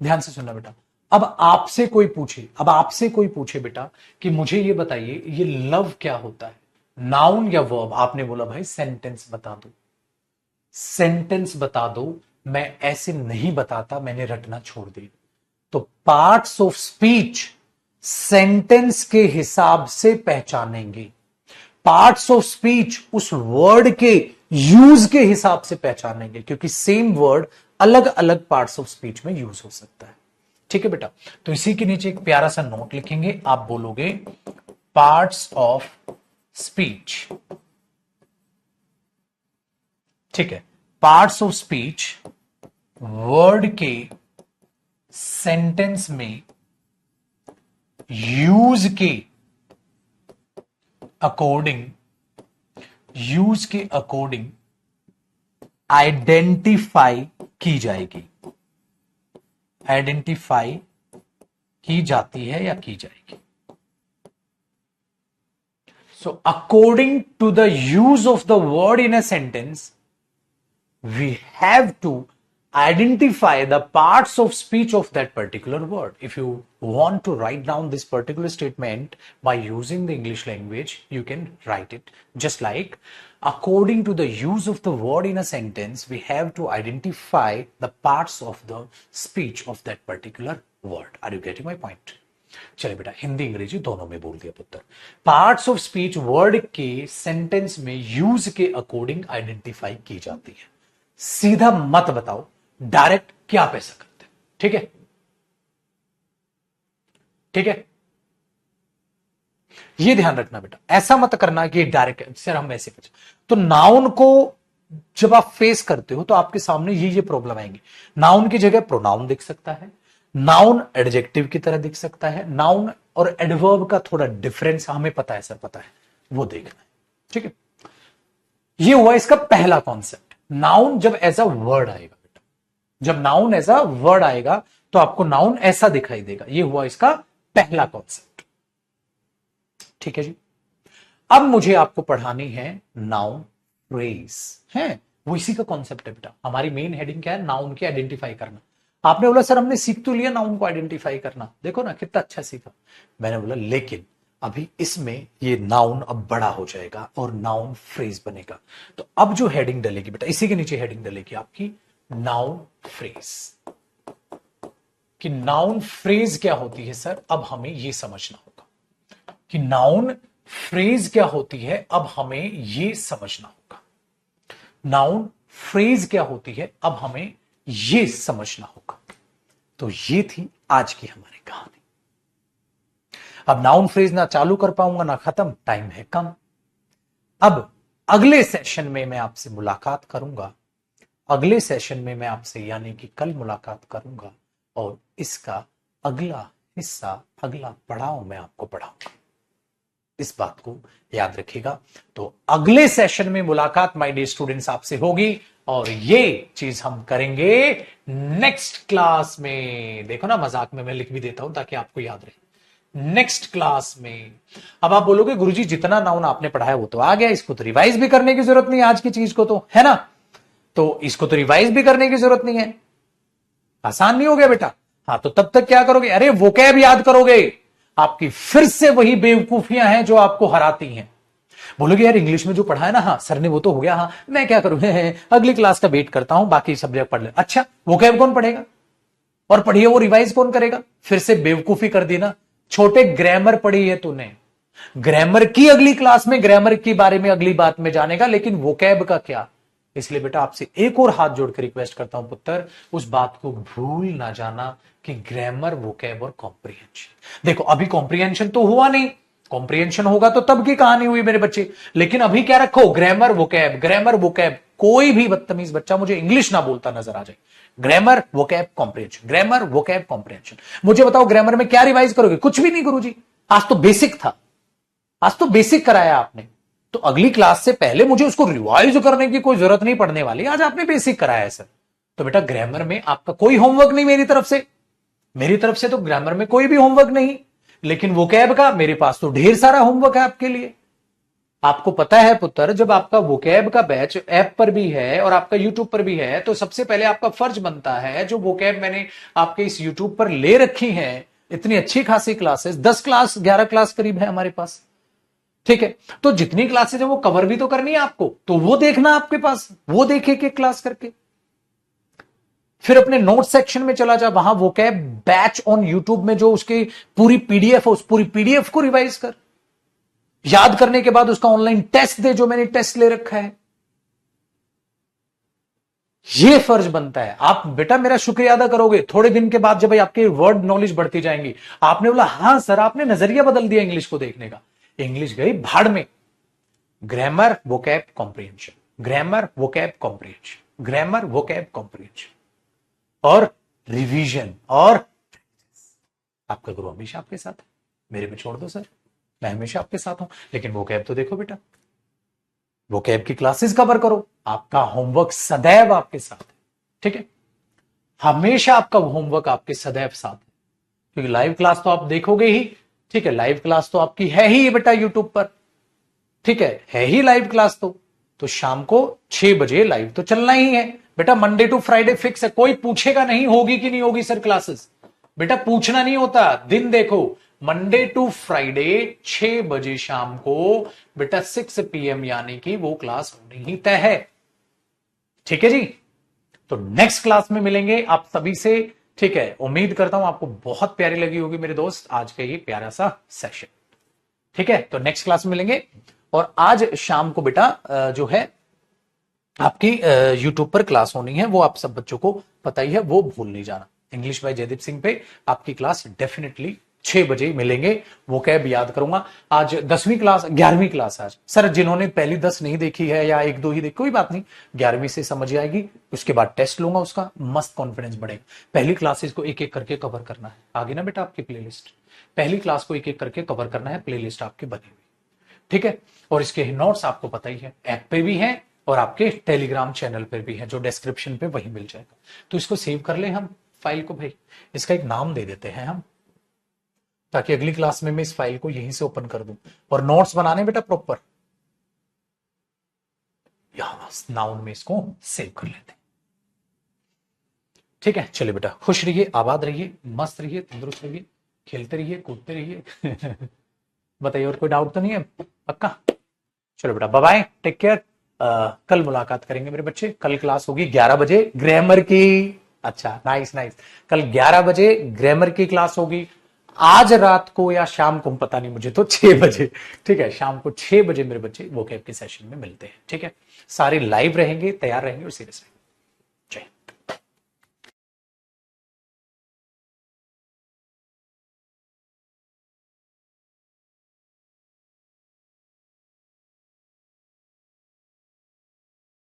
ध्यान से सुनना बेटा, अब आपसे कोई पूछे बेटा कि मुझे ये बताइए ये लव क्या होता है, नाउन या वर्ब? आपने बोला भाई सेंटेंस बता दो, सेंटेंस बता दो। मैं ऐसे नहीं बताता, मैंने रटना छोड़ दिया। तो पार्ट्स ऑफ स्पीच सेंटेंस के हिसाब से पहचानेंगे, पार्ट्स ऑफ स्पीच उस वर्ड के यूज के हिसाब से पहचानेंगे, क्योंकि सेम वर्ड अलग अलग पार्ट्स ऑफ स्पीच में यूज हो सकता है। ठीक है बेटा, तो इसी के नीचे एक प्यारा सा नोट लिखेंगे, आप बोलोगे पार्ट्स ऑफ स्पीच। ठीक है, पार्ट्स ऑफ स्पीच वर्ड के सेंटेंस में यूज के अकॉर्डिंग आइडेंटिफाई की जाएगी, आइडेंटिफाई की जाती है या की जाएगी। So according to the use of the word in a sentence we have to identify the parts of speech of that particular word. If you want to write down this particular statement by using the English language, you can write it just like, according to the use of the word in a sentence, we have to identify the parts of the speech of that particular word. Are you getting my point? चलिए बेटा, हिंदी अंग्रेजी दोनों में बोल दिया पुत्र। Parts of speech word के sentence में यूज के अकॉर्डिंग आइडेंटिफाई की जाती है। सीधा मत बताओ, डायरेक्ट क्या आप ऐसा करते हैं। ठीक है, ठीक है, ये ध्यान रखना बेटा, ऐसा मत करना कि डायरेक्ट सर हम ऐसे कर। तो नाउन को जब आप फेस करते हो तो आपके सामने ये प्रॉब्लम आएंगी। नाउन की जगह प्रोनाउन दिख सकता है, नाउन एडजेक्टिव की तरह दिख सकता है, नाउन और एडवर्ब का थोड़ा डिफरेंस हमें पता है सर, पता है, वो देखना है। ठीक है, ये हुआ इसका पहला कॉन्सेप्ट। नाउन जब एज अ वर्ड आएगा बेटा, जब नाउन एज अ वर्ड आएगा तो आपको नाउन ऐसा दिखाई देगा। ये हुआ इसका पहला कॉन्सेप्ट। ठीक है जी, अब मुझे आपको पढ़ानी है नाउन फ्रेज, है वो इसी का कॉन्सेप्ट है बेटा। हमारी मेन हेडिंग क्या है, नाउन की आइडेंटिफाई करना। आपने बोला सर हमने सीख तो लिया नाउन को आइडेंटिफाई करना, देखो ना कितना अच्छा सीखा। मैंने बोला लेकिन अभी इसमें ये नाउन अब बड़ा हो जाएगा और नाउन फ्रेज बनेगा। तो अब जो हेडिंग डलेगी बेटा, इसी के नीचे हेडिंग डलेगी आपकी नाउन फ्रेज। कि नाउन फ्रेज क्या होती है सर, अब हमें ये समझना होगा कि नाउन फ्रेज क्या होती है, अब हमें ये समझना होगा। नाउन फ्रेज क्या होती है, अब हमें ये समझना होगा। तो ये थी आज की हमारी कहानी। अब नाउन फ्रेज ना चालू कर पाऊंगा ना खत्म, टाइम है कम। अब अगले सेशन में मैं आपसे मुलाकात करूंगा, अगले सेशन में मैं आपसे यानी कि कल मुलाकात करूंगा और इसका अगला हिस्सा, अगला पड़ाव मैं आपको पढ़ाऊंगा। इस बात को याद रखिएगा। तो अगले सेशन में मुलाकात माय डियर स्टूडेंट्स आपसे होगी और ये चीज हम करेंगे नेक्स्ट क्लास में। देखो ना, मजाक में मैं लिख भी देता हूं ताकि आपको याद रहे, नेक्स्ट क्लास में। अब आप बोलोगे गुरुजी जितना नाउन आपने पढ़ाया वो तो आ गया, इसको तो रिवाइज भी करने की जरूरत नहीं आज की चीज को, तो है ना, तो इसको तो रिवाइज भी करने की जरूरत नहीं है, आसान नहीं हो गया बेटा। हाँ, तो तब तक क्या करोगे, अरे वोकैब याद करोगे। आपकी फिर से वही बेवकूफियां हैं जो आपको हराती हैं। बोलोगे यार इंग्लिश में जो पढ़ा है ना, हाँ सर ने वो तो हो गया, हाँ मैं क्या करूं, अगली क्लास का वेट करता हूं, बाकी सब्जेक्ट पढ़ ले। अच्छा, वोकैब कौन पढ़ेगा और पढ़िए वो रिवाइज कौन करेगा? फिर से बेवकूफी कर दी ना। छोटे ग्रामर पढ़ी है तूने, ग्रामर की अगली क्लास में ग्रामर के बारे में अगली बात में जानेगा, लेकिन वोकैब का क्या। इसलिए बेटा आपसे एक और हाथ जोड़ कर रिक्वेस्ट करता हूं पुत्र, उस बात को भूल ना जाना कि ग्रामर, वोकैब और कॉम्प्रिहेंशन। देखो अभी कॉम्प्रिहेंशन तो हुआ नहीं, कॉम्प्रिहेंशन होगा तो तब की कहानी हुई मेरे बच्चे, लेकिन अभी क्या रखो, ग्रामर वोकैब, ग्रामर वोकैब। कोई भी बदतमीज बच्चा मुझे इंग्लिश ना बोलता नजर आ जाए, grammar vocab comprehension, grammar vocab comprehension. मुझे बताओ ग्रामर में क्या रिवाइज करोगे? कुछ भी नहीं गुरुजी, आज तो बेसिक था, आज तो बेसिक कराया आपने, तो अगली क्लास से पहले मुझे उसको रिवाइज करने की कोई जरूरत नहीं पड़ने वाली, आज आपने बेसिक कराया है सर। तो बेटा ग्रामर में आपका कोई होमवर्क नहीं मेरी तरफ से, मेरी तरफ से तो ग्रामर में कोई भी होमवर्क नहीं, लेकिन वोकैब का मेरे पास तो ढेर सारा होमवर्क है आपके लिए। आपको पता है पुत्र, जब आपका वोकैब का बैच ऐप पर भी है और आपका यूट्यूब पर भी है, तो सबसे पहले आपका फर्ज बनता है, जो वोकैब मैंने आपके इस यूट्यूब पर ले रखी है, इतनी अच्छी खासी क्लासेस, 10 क्लास 11 क्लास करीब है हमारे पास, ठीक है। तो जितनी क्लासेज है वो कवर भी तो करनी है आपको, तो वो देखना आपके पास, वो देखे के क्लास करके फिर अपने नोट सेक्शन में चला जा, वहां वोकैब बैच ऑन यूट्यूब में जो उसकी पूरी पीडीएफ है, उस पूरी पीडीएफ को रिवाइज कर, याद करने के बाद उसका ऑनलाइन टेस्ट दे, जो मैंने टेस्ट ले रखा है। ये फर्ज बनता है। आप बेटा मेरा शुक्रिया अदा करोगे थोड़े दिन के बाद, जब आपके वर्ड नॉलेज बढ़ती जाएंगी। आपने बोला हाँ सर, आपने नजरिया बदल दिया इंग्लिश को देखने का। इंग्लिश गई भाड़ में। Grammar vocab comprehension, grammar vocab comprehension, grammar vocab comprehension और रिवीजन। और आपका गुरु हमेशा आपके साथ है। मेरे पे छोड़ दो सर, मैं हमेशा आपके साथ हूं, लेकिन वोकैब तो देखो बेटा, वोकैब की क्लासेस कवर करो। आपका होमवर्क सदैव आपके साथ है, ठीक है। हमेशा आपका होमवर्क आपके सदैव साथ है, क्योंकि लाइव क्लास तो आप देखोगे ही, ठीक है। लाइव क्लास तो आपकी है ही बेटा यूट्यूब पर, ठीक है ही लाइव क्लास। तो शाम को 6 बजे लाइव तो चलना ही है बेटा। मंडे टू फ्राइडे फिक्स है, कोई पूछेगा नहीं होगी कि नहीं होगी सर क्लासेस। बेटा पूछना नहीं होता, दिन देखो, मंडे टू फ्राइडे 6 बजे शाम को बेटा 6 PM यानी कि वो क्लास होनी ही तय है, ठीक है जी। तो नेक्स्ट क्लास में मिलेंगे आप सभी से, ठीक है। उम्मीद करता हूं आपको बहुत प्यारी लगी होगी मेरे दोस्त आज का ये प्यारा सा सेशन, ठीक है। तो नेक्स्ट क्लास में मिलेंगे। और आज शाम को बेटा जो है आपकी यूट्यूब पर क्लास होनी है, वो आप सब बच्चों को पता ही है, वो भूल नहीं जाना। इंग्लिश बाय जयदीप सिंह पे आपकी क्लास डेफिनेटली 6 बजे मिलेंगे। वो कैब याद करूंगा। आज 10वीं क्लास 11वीं क्लास आज सर, जिन्होंने पहली 10 नहीं देखी है या 1-2 ही देखी, कोई बात नहीं, 11वीं से समझ आएगी। उसके बाद टेस्ट लूंगा, उसका मस्त कॉन्फिडेंस बढ़ेगा। पहली क्लासेस को एक एक करके कवर करना है। आगे ना बेटा आपकी प्लेलिस्ट, पहली क्लास को एक एक करके कवर करना है, प्लेलिस्ट आपकी बनी हुई, ठीक है। और इसके नोट्स आपको पता ही है, ऐप पे भी है और आपके टेलीग्राम चैनल पे भी है, जो डिस्क्रिप्शन पे वही मिल जाएगा। तो इसको सेव कर ले हम फाइल को भाई, इसका एक नाम दे देते हैं हम, ताकि अगली क्लास में मैं इस फाइल को यहीं से ओपन कर दूं। और नोट्स बनाने बेटा प्रॉपर, यहां नाउन में इसको सेव कर लेते हैं, ठीक है। चलिए बेटा, खुश रहिए, आबाद रहिए, मस्त रहिए, तंदुरुस्त रहिए, खेलते रहिए, कूदते रहिए। बताइए और कोई डाउट तो नहीं है? पक्का? चलो बेटा, बाय बाय, टेक केयर। कल मुलाकात करेंगे मेरे बच्चे। कल क्लास होगी 11 बजे ग्रामर की। अच्छा, नाइस नाइस। कल 11 बजे ग्रामर की क्लास होगी। आज रात को या शाम को पता नहीं मुझे, तो 6 बजे, ठीक है। शाम को 6 बजे मेरे बच्चे वोकैब के सेशन में मिलते हैं, ठीक है। सारे लाइव रहेंगे, तैयार रहेंगे और सीरियस रहेंगे।